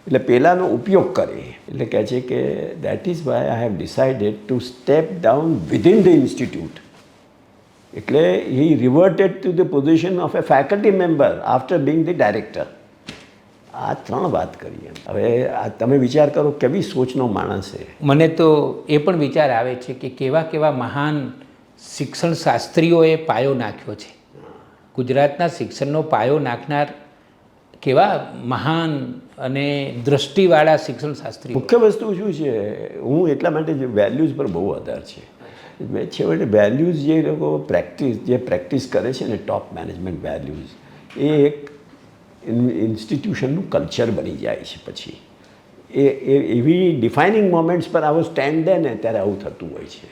એટલે પહેલાંનો ઉપયોગ કરે. એટલે કહે છે કે that is why I have decided to step down within the institute. એટલે he reverted to the position of a faculty member after being the director. આ 3 વાત કરી એમ. હવે આ તમે વિચાર કરો કેવી સોચનો માણસ છે. મને તો એ પણ વિચાર આવે છે કે કેવા કેવા મહાન શિક્ષણ શાસ્ત્રીઓએ પાયો નાખ્યો છે. ગુજરાતના શિક્ષણનો પાયો નાખનાર કેવા મહાન અને દૃષ્ટિવાળા શિક્ષણ શાસ્ત્રીઓ. મુખ્ય વસ્તુ શું છે, હું એટલા માટે જે વેલ્યુઝ પર બહુ આધાર છે. છેવટે વેલ્યુઝ જે લોકો પ્રેક્ટિસ કરે છે ને, ટોપ મેનેજમેન્ટ વેલ્યુઝ, એ એક ઇન્સ્ટિટ્યુશનનું કલ્ચર બની જાય છે. પછી એવી ડિફાઇનિંગ મોમેન્ટ્સ પર આવો સ્ટેન્ડ દે ને ત્યારે આવું થતું હોય છે.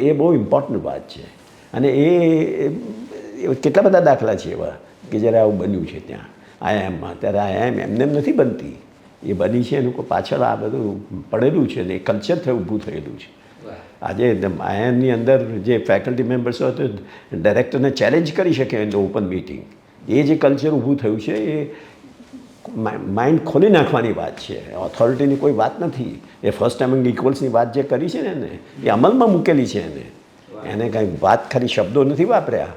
એ બહુ ઇમ્પોર્ટન્ટ વાત છે. અને એ કેટલા બધા દાખલા છે એવા કે જ્યારે આવું બન્યું છે ત્યાં આઈઆઈએમમાં. ત્યારે આઈઆઈએમ એમને એમ નથી બનતી, એ બની છે એનું પાછળ આ બધું પડેલું છે ને એ કલ્ચર ઊભું થયેલું છે. આજે આઈઆઈએમની અંદર જે ફેકલ્ટી મેમ્બર્સ હોય તો ડાયરેક્ટરને ચેલેન્જ કરી શકે ઇન ઓપન મિટિંગ. એ જે કલ્ચર ઊભું થયું છે એ માઇન્ડ ખોલી નાખવાની વાત છે, ઓથોરિટીની કોઈ વાત નથી. એ ફર્સ્ટ એમંગ ઇક્વલ્સની વાત જે કરી છે ને એ અમલમાં મૂકેલી છે. એને કાંઈ વાત ખાલી શબ્દો નથી વાપર્યા,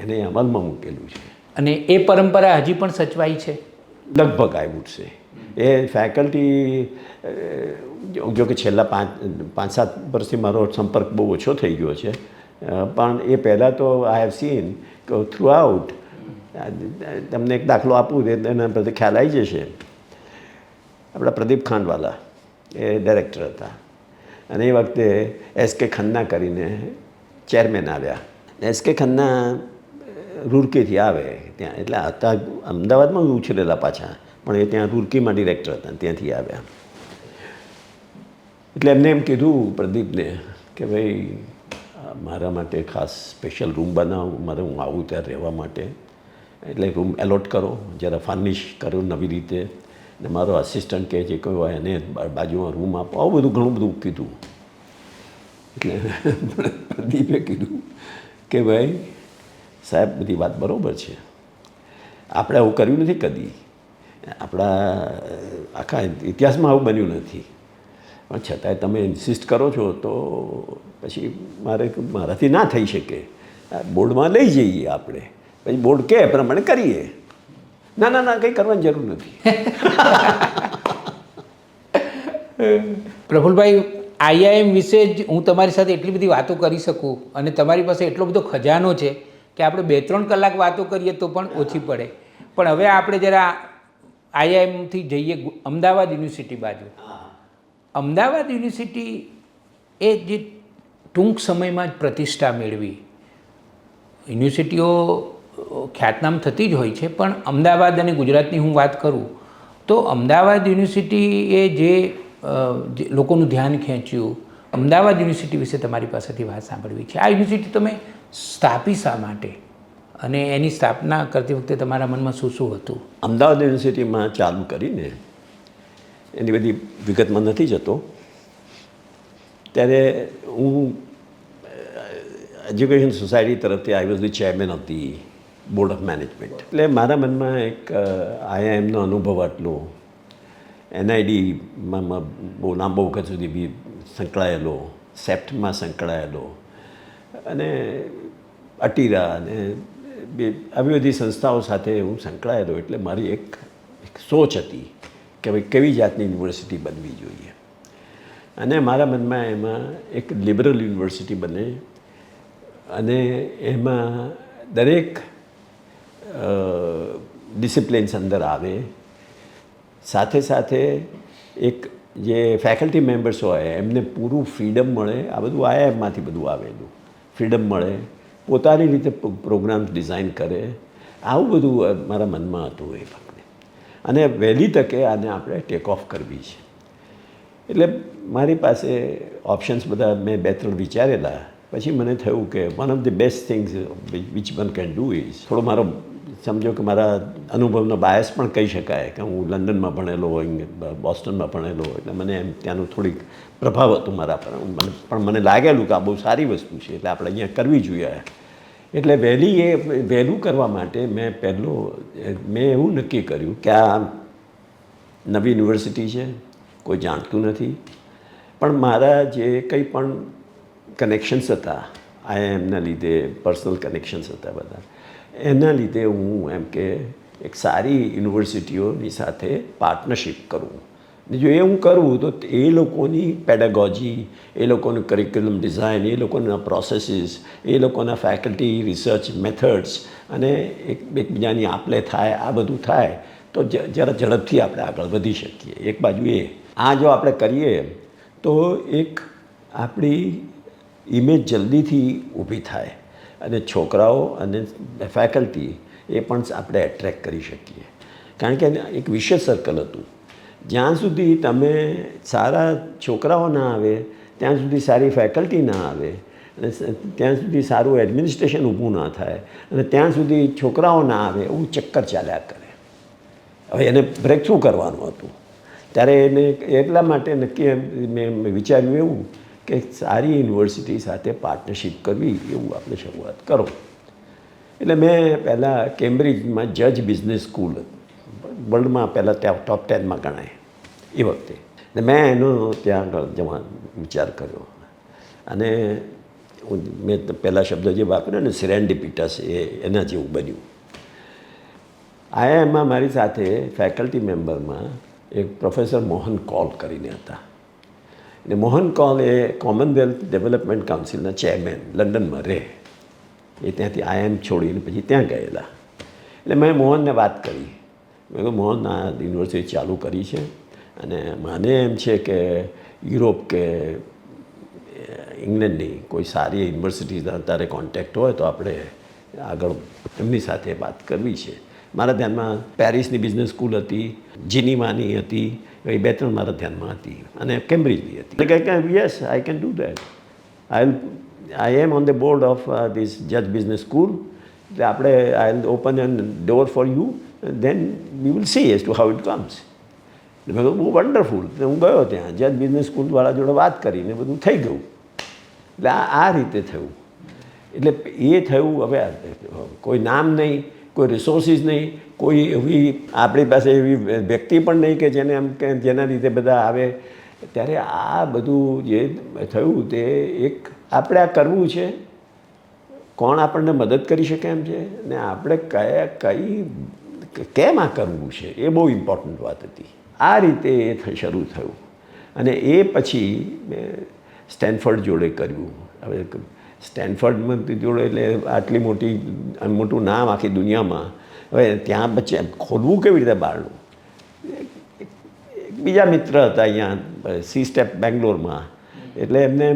એને અમલમાં મૂકેલું છે. અને એ પરંપરા હજી પણ સચવાઈ છે લગભગ. I would say A faculty, જો કે છેલ્લા 5-7 વર્ષથી મારો સંપર્ક બહુ ઓછો થઈ ગયો છે, પણ એ પહેલાં તો I have seen through out. તમને એક દાખલો આપું એના પરથી ખ્યાલ આવી જશે. આપણા પ્રદીપ ખાંડવાલા એ ડાયરેક્ટર હતા અને એ વખતે એસ.કે. ખન્ના કરીને ચેરમેન આવ્યા. એસ.કે. ખન્ના રૂરકીથી આવે ત્યાં, એટલે હતા અમદાવાદમાં ઉછરેલા પાછા, પણ એ ત્યાં રૂરકીમાં ડિરેક્ટર હતા, ત્યાંથી આવ્યા. એટલે એમને એમ કીધું પ્રદીપને કે ભાઈ મારા માટે ખાસ સ્પેશિયલ રૂમ બનાવો, મારે હું આવું ત્યાં રહેવા માટે, એટલે રૂમ એલોટ કરો, જરા ફર્નિશ કરો નવી રીતે, ને મારો આસિસ્ટન્ટ કે જે કોઈ હોય એને બાજુમાં રૂમ આપો. આવું બધું ઘણું બધું કીધું. એટલે પ્રદીપે કીધું કે ભાઈ સાહેબ બધી વાત બરાબર છે, આપણે આવું કર્યું નથી કદી, આપણા આખા ઇતિહાસમાં આવું બન્યું નથી, પણ છતાંય તમે ઇન્સિસ્ટ કરો છો તો પછી મારાથી ના થઈ શકે. બોર્ડમાં લઈ જઈએ આપણે, પછી બોર્ડ કહે એ પ્રમાણે કરીએ. ના ના ના કંઈ કરવાની જરૂર નથી. પ્રફુલભાઈ, આઈઆઈએમ વિશે જ હું તમારી સાથે એટલી બધી વાતો કરી શકું અને તમારી પાસે એટલો બધો ખજાનો છે કે આપણે 2-3 કલાક વાતો કરીએ તો પણ ઓછી પડે. પણ હવે આપણે જરા આઈઆઈએમથી જઈએ અમદાવાદ યુનિવર્સિટી બાજુ. અમદાવાદ યુનિવર્સિટી એ જે ટૂંક સમયમાં જ પ્રતિષ્ઠા મેળવી, યુનિવર્સિટીઓ ખ્યાતનામ થતી જ હોય છે, પણ અમદાવાદ અને ગુજરાતની હું વાત કરું તો અમદાવાદ યુનિવર્સિટીએ જે લોકોનું ધ્યાન ખેંચ્યું, અમદાવાદ યુનિવર્સિટી વિશે તમારી પાસેથી વાત સાંભળવી છે. આ યુનિવર્સિટી તમે સ્થાપી શા માટે અને એની સ્થાપના કરતી વખતે તમારા મનમાં શું શું હતું? અમદાવાદ યુનિવર્સિટીમાં ચાલુ કરીને એની બધી વિગતમાં નથી જતો. ત્યારે હું એજ્યુકેશન સોસાયટી તરફથી I was the chairman of the board of management. એટલે મારા મનમાં એક આઈઆઈએમનો અનુભવ આટલો, એનઆઈડીમાં બહુ લાંબો વખત સુધી બી સંકળાયેલો, સેપ્ટમાં સંકળાયેલો, અને અટીરા અને આવી બધી સંસ્થાઓ સાથે હું સંકળાયેલો. એટલે મારી એક સોચ હતી કે ભાઈ કેવી જાતની યુનિવર્સિટી બનવી જોઈએ, અને મારા મનમાં એમાં એક લિબરલ યુનિવર્સિટી બને અને એમાં દરેક ડિસિપ્લિન્સ અંદર આવે, સાથે સાથે એક જે ફેકલ્ટી મેમ્બર્સ હોય એમને પૂરું ફ્રીડમ મળે. આ બધું આઈઆઈએમમાંથી બધું આવેલું. ફ્રીડમ મળે, પોતાની રીતે પ્રોગ્રામ્સ ડિઝાઇન કરે, આવું બધું મારા મનમાં હતું એ વખતે. અને વહેલી તકે આને આપણે ટેક ઓફ કરવી છે. એટલે મારી પાસે ઓપ્શન્સ બધા મેં 2-3 વિચારેલા. પછી મને થયું કે one of the best things which one can do is, થોડો મારો સમજો કે મારા અનુભવનો બાયસ પણ કહી શકાય કે હું લંડનમાં ભણેલો હોય, બોસ્ટનમાં ભણેલો હોય, એટલે મને એમ ત્યાંનું થોડીક પ્રભાવ હતું મારા પર. પણ મને લાગેલું કે આ બહુ સારી વસ્તુ છે, એટલે આપણે અહીંયા કરવી જોઈએ. એટલે વહેલું કરવા માટે મેં એવું નક્કી કર્યું કે આ નવી યુનિવર્સિટી છે, કોઈ જાણતું નથી, પણ મારા જે કંઈ પણ કનેક્શન્સ હતા આઈઆઈએમના લીધે, પર્સનલ કનેક્શન્સ હતા બધા, એના લીધે હું એમ કે એક સારી યુનિવર્સિટીઓની સાથે પાર્ટનરશિપ કરું. ને જો એ હું કરું તો એ લોકોની પેડાગોજી, એ લોકોનું કરિક્યુલમ ડિઝાઇન, એ લોકોના પ્રોસેસીસ, એ લોકોના ફેકલ્ટી રિસર્ચ મેથડ્સ અને એકબીજાની આપલે થાય, આ બધું થાય તો જરા ઝડપથી આપણે આગળ વધી શકીએ. એક બાજુ આ જો આપણે કરીએ તો એક આપણી ઇમેજ જલ્દીથી ઊભી થાય અને છોકરાઓ અને ફેકલ્ટી એ પણ આપણે એટ્રેક્ટ કરી શકીએ. કારણ કે એક વિશેષ સર્કલ હતું. જ્યાં સુધી તમે સારા છોકરાઓ ના આવે, ત્યાં સુધી સારી ફેકલ્ટી ના આવે, અને ત્યાં સુધી સારું એડમિનિસ્ટ્રેશન ઊભું ના થાય, અને ત્યાં સુધી છોકરાઓ ના આવે, એવું ચક્કર ચાલ્યા કરે. હવે એને બ્રેક થ્રુ કરવાનું હતું. ત્યારે એને એટલા માટે નક્કી મેં વિચાર્યું એવું કે સારી યુનિવર્સિટી સાથે પાર્ટનરશિપ કરવી, એવું આપણે શરૂઆત કરો. એટલે મેં પહેલાં કેમ્બ્રિજમાં જજ બિઝનેસ સ્કૂલ, વર્લ્ડમાં પહેલાં ત્યાં ટોપ 10માં ગણાય એ વખતે, ને મેં એનો ત્યાં આગળ જવાનો વિચાર કર્યો. અને મેં પહેલાં શબ્દ જે વાપર્યો ને સેરેન્ડિપિટસ, એના જેવું બન્યું. આઈઆઈએમમાં મારી સાથે ફેકલ્ટી મેમ્બરમાં એક પ્રોફેસર મોહન કૌલ કરીને હતા. ને મોહન કૌલ એ કોમનવેલ્થ ડેવલપમેન્ટ કાઉન્સિલના ચેરમેન, લંડનમાં રહે. એ ત્યાંથી આઈઆઈએમ છોડીને પછી ત્યાં ગયેલા. એટલે મેં મોહનને વાત કરી. મેં કહ્યું, મોહન, આ યુનિવર્સિટી ચાલુ કરી છે અને મને એમ છે કે યુરોપ કે ઇંગ્લેન્ડની કોઈ સારી યુનિવર્સિટી તારે કોન્ટેક્ટ હોય તો આપણે આગળ એમની સાથે વાત કરવી છે. મારા ધ્યાનમાં પેરિસની બિઝનેસ સ્કૂલ હતી, જીનીવાની હતી, એ 2-3 મારા ધ્યાનમાં હતી, અને કેમ્બ્રિજની હતી. એટલે કે yes, I can do that. I am on the board of this જજ બિઝનેસ સ્કૂલ. એટલે આપણે I will open an door for you, then we will see as to how it comes. એટલે મેં કહ્યું, બહુ વન્ડરફુલ. એટલે હું ગયો ત્યાં, જજ બિઝનેસ સ્કૂલવાળા જોડે વાત કરીને બધું થઈ ગયું. એટલે આ રીતે થયું. એટલે એ થયું. હવે કોઈ નામ નહીં, કોઈ રિસોર્સિસ નહીં, કોઈ એવી આપણી પાસે એવી વ્યક્તિ પણ નહીં કે જેને એમ કે જેના લીધે બધા આવે. ત્યારે આ બધું જે થયું તે એક આપણે આ કરવું છે, કોણ આપણને મદદ કરી શકે એમ છે, ને આપણે કેમ આ કરવું છે, એ બહુ ઇમ્પોર્ટન્ટ વાત હતી. આ રીતે એ શરૂ થયું. અને એ પછી મેં સ્ટેનફર્ડ જોડે કર્યું. હવે સ્ટેનફર્ડ જોડે એટલે આટલી મોટું નામ આખી દુનિયામાં. હવે ત્યાં પછી ખોલવું કેવી રીતે બારણું? બીજા મિત્ર હતા અહીંયા સી સ્ટેપ બેંગ્લોરમાં. એટલે એમને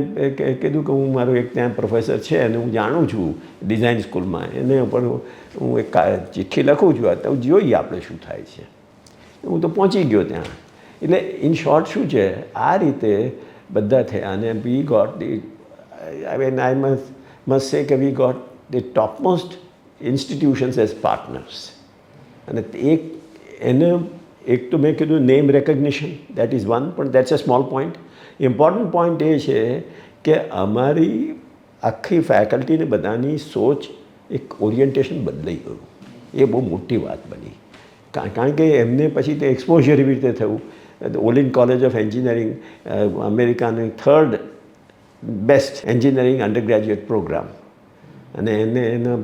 કીધું કે હું મારું એક ત્યાં પ્રોફેસર છે અને હું જાણું છું ડિઝાઇન સ્કૂલમાં, એને ઉપર હું એક ચિઠ્ઠી લખું છું, તો જોઈએ આપણે શું થાય છે. હું તો પહોંચી ગયો ત્યાં. એટલે ઇન શોર્ટ શું છે, આ રીતે બધા થયા. અને we got the, I mean, I must say કે we got the topmost institutions as partners. અને એક તો મેં કીધું name recognition, that is one, પણ that's a small point. Important point એ છે કે અમારી આખી ફેકલ્ટીને બધાની સોચ, એક ઓરિએન્ટેશન બદલાઈ ગયું. એ બહુ મોટી વાત બની. કારણ કે એમને પછી તે એક્સપોઝર એવી રીતે થયું. ઓલિન કોલેજ ઓફ એન્જિનિયરિંગ, અમેરિકાની 3rd best engineering undergraduate programme, અને એના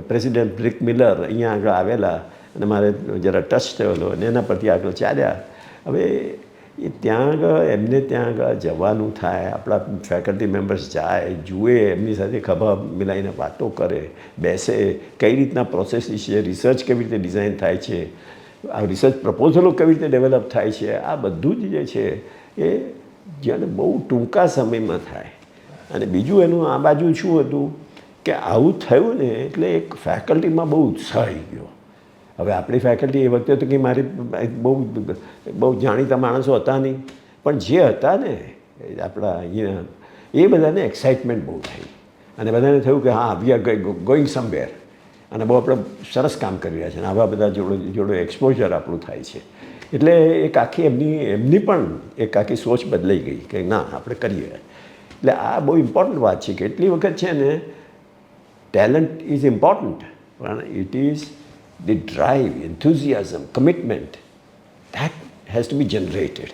પ્રેસિડેન્ટ રિક મિલર અહીંયા આગળ આવેલા, અને મારે જરા ટચ થયેલો અને એના પરથી આગળ ચાલ્યા. હવે એ ત્યાં આગળ એમને ત્યાં આગળ જવાનું થાય, આપણા ફેકલ્ટી મેમ્બર્સ જાય, જુએ, એમની સાથે ખભા મિલાઈને વાતો કરે, બેસે, કઈ રીતના પ્રોસેસીસ છે, રિસર્ચ કેવી રીતે ડિઝાઇન થાય છે, આ રિસર્ચ પ્રપોઝલો કેવી રીતે ડેવલપ થાય છે, આ બધું જ જે છે એ જ્યારે બહુ ટૂંકા સમયમાં થાય. અને બીજું એનું આ બાજુ શું હતું કે આવું થયું ને એટલે એક ફેકલ્ટીમાં બહુ ઉત્સાહ આવી ગયો. હવે આપણી ફેકલ્ટી એ વખતે તો કે મારી બહુ જાણીતા માણસો હતા નહીં, પણ જે હતા ને આપણા અહીંયા એ બધાને એક્સાઇટમેન્ટ બહુ થઈ અને બધાને થયું કે હા વી આર ગોઈંગ સમવેર અને બહુ આપણે સરસ કામ કરી રહ્યા છે અને આવા બધા જોડે એક્સપોઝર આપણું થાય છે. એટલે એક આખી એમની પણ એક આખી સોચ બદલાઈ ગઈ કે ના આપણે કરીએ. એટલે આ બહુ ઇમ્પોર્ટન્ટ વાત છે કે એટલી વખત છે ને ટેલેન્ટ ઇઝ ઇમ્પોર્ટન્ટ, પણ it is the drive, enthusiasm, commitment, that has to be generated.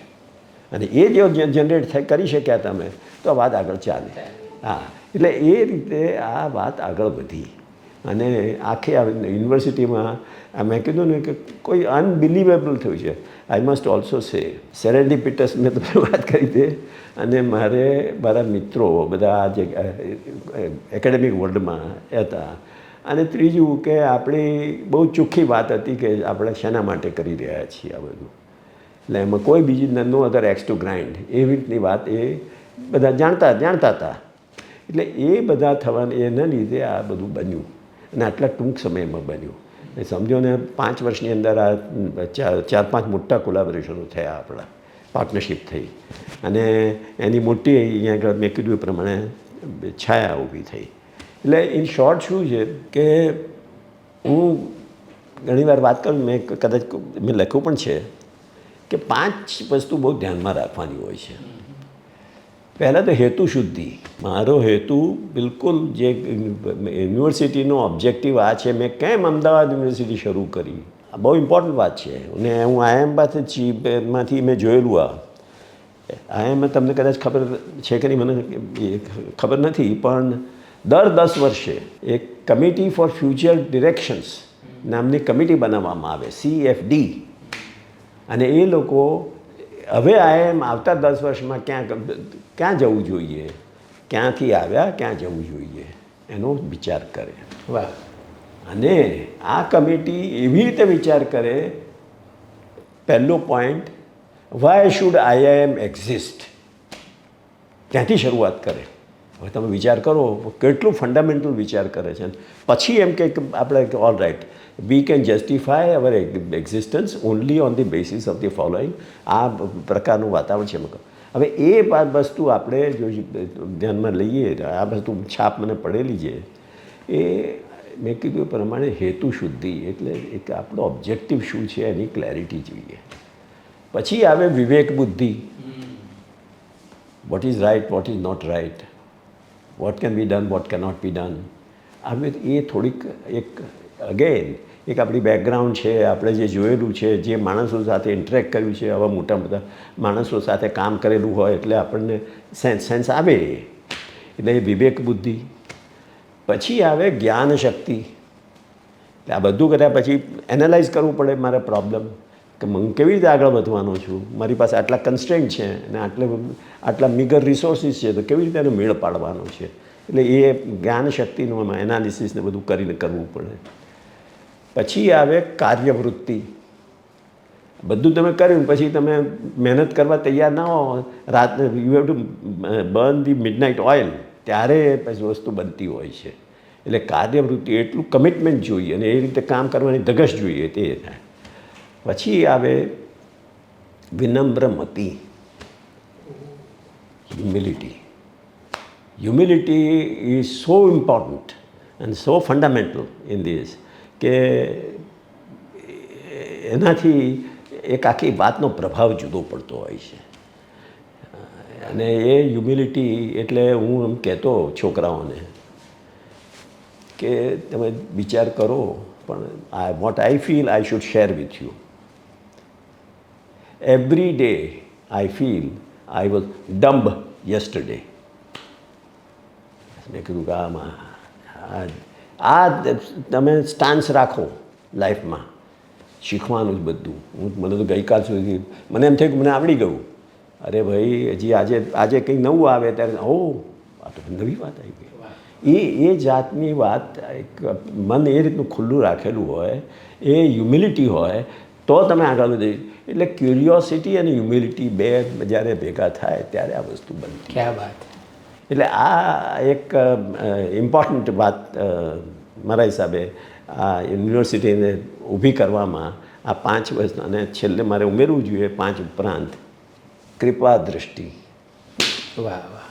અને એ જો જનરેટ કરી શક્યા તમે તો વાત આગળ ચાલે. હા, એટલે એ રીતે આ વાત આગળ વધી અને આખી યુનિવર્સિટીમાં મેં કીધું ને કે કોઈ અનબિલિવેબલ થયું છે. આઈ મસ્ટ ઓલ્સો સે સેરેન્ડિપિટસ મેં તમને વાત કરી હતી અને મારા મિત્રો બધા જે એકેડેમિક વર્લ્ડમાં હતા. અને ત્રીજું કે આપણી બહુ ચોખ્ખી વાત હતી કે આપણે શેના માટે કરી રહ્યા છીએ આ બધું. એટલે એમાં કોઈ બીજી નો અધર એક્સ ટુ ગ્રાઇન્ડ એવી રીતની વાત એ બધા જાણતા હતા. એટલે એ બધા થવાને એના લીધે આ બધું બન્યું અને આટલા ટૂંક સમયમાં બન્યું. એ સમજો ને 5 વર્ષની અંદર આ 4-5 મોટા કોલાબોરેશનો થયા, આપણા પાર્ટનરશિપ થઈ અને એની મોટી અહીંયા આગળ મેં કીધું એ પ્રમાણે છાયા ઊભી થઈ. એટલે ઇન શોર્ટ શું છે કે હું ઘણીવાર વાત કરું, મેં કદાચ મેં લખ્યું પણ છે કે 5 વસ્તુ બહુ ધ્યાનમાં રાખવાની હોય છે. પહેલાં તો હેતુ શુદ્ધિ. મારો હેતુ બિલકુલ જે યુનિવર્સિટીનો ઓબ્જેક્ટિવ આ છે, મેં કેમ અમદાવાદ યુનિવર્સિટી શરૂ કરી, આ બહુ ઇમ્પોર્ટન્ટ વાત છે. અને હું આઈએમ માંથી મેં જોયેલું આઈએમ તમને કદાચ ખબર છે કે નહીં મને ખબર નથી, પણ દર 10 વર્ષે એક કમિટી ફોર ફ્યુચર ડિરેક્શન્સ નામની કમિટી બનાવવામાં આવે, CFD. અને એ લોકો હવે આઈએમ આવતા 10 વર્ષમાં ક્યાં જવું જોઈએ, ક્યાંથી આવ્યા ક્યાં જવું જોઈએ એનો વિચાર કરે. વાહ. અને આ કમિટી એવી રીતે વિચાર કરે, પહેલો point, why should IIM exist, ત્યાંથી શરૂઆત કરે. હવે તમે વિચાર કરો કેટલું ફંડામેન્ટલ વિચાર કરે છે. પછી એમ કે આપણે all right we can justify our existence only on the basis of the following. આ પ્રકારનું વાતાવરણ છે. હવે એ વસ્તુ આપણે જો ધ્યાનમાં લઈએ, આ વસ્તુ છાપ મને પડેલી છે, એ મેં કીધું એ પ્રમાણે હેતુ શુદ્ધિ એટલે એક આપણો ઓબ્જેક્ટિવ શું છે એની ક્લેરિટી જોઈએ. પછી આવે વિવેક બુદ્ધિ, what is right, what is not right, what can be done, what cannot be done. હવે એ થોડીક અગેન એક આપણી બેકગ્રાઉન્ડ છે, આપણે જે જોયેલું છે, જે માણસો સાથે ઇન્ટરેક્ટ કર્યું છે, આવા મોટા બધા માણસો સાથે કામ કરેલું હોય એટલે આપણને સેન્સ આવે. એટલે એ વિવેક બુદ્ધિ. પછી આવે જ્ઞાન શક્તિ. આ બધું કર્યા પછી એનાલાઇઝ કરવું પડે મારા પ્રોબ્લેમ કે હું કેવી રીતે આગળ વધવાનો છું, મારી પાસે આટલા કન્સ્ટ્રેન્ટ છે અને આટલા મીગર રિસોર્સિસ છે, તો કેવી રીતે એનો મેળ પાડવાનો છે. એટલે એ જ્ઞાન શક્તિનું એનાલિસિસને બધું કરીને કરવું પડે. પછી આવે કાર્યવૃત્તિ. બધું તમે કર્યું પછી તમે મહેનત કરવા તૈયાર ના હો, રાત્રે you have to burn the midnight oil, ત્યારે પછી વસ્તુ બનતી હોય છે. એટલે કાર્યવૃત્તિ એટલું કમિટમેન્ટ જોઈએ અને એ રીતે કામ કરવાની ધગશ જોઈએ તે થાય. પછી આવે વિનમ્ર મતિ, humility. Humility is so important and so fundamental in this કે એનાથી એક આખી વાતનો પ્રભાવ જુદો પડતો હોય છે. અને એ હ્યુમિલિટી એટલે હું એમ કહેતો છોકરાઓને કે તમે વિચાર કરો, પણ what I feel I should share with you. Every day I feel I was dumb yesterday. મેં કીધું કે આમાં આ તમે સ્ટાન્સ રાખો લાઈફમાં, શીખવાનું જ બધું. મને તો ગઈકાલ સુધી મને એમ થયું કે મને આવડી ગયું, અરે ભાઈ હજી આજે કંઈ નવું આવે ત્યારે આ તો નવી વાત આવી ગઈ. એ જાતની વાત એક મન એ રીતનું ખુલ્લું રાખેલું હોય, એ હ્યુમિલિટી હોય તો તમે આગળ વધી. એટલે ક્યુરિયોસિટી અને હ્યુમિલિટી બે જ્યારે ભેગા થાય ત્યારે આ વસ્તુ બનતી. ક્યાં વાત. એટલે આ એક ઇમ્પોર્ટન્ટ વાત મારા હિસાબે આ યુનિવર્સિટીને ઊભી કરવામાં આ 5 વર્ષ. અને છેલ્લે મારે ઉમેરવું જોઈએ 5 ઉપરાંત કૃપા દૃષ્ટિ. વાહ વાહ.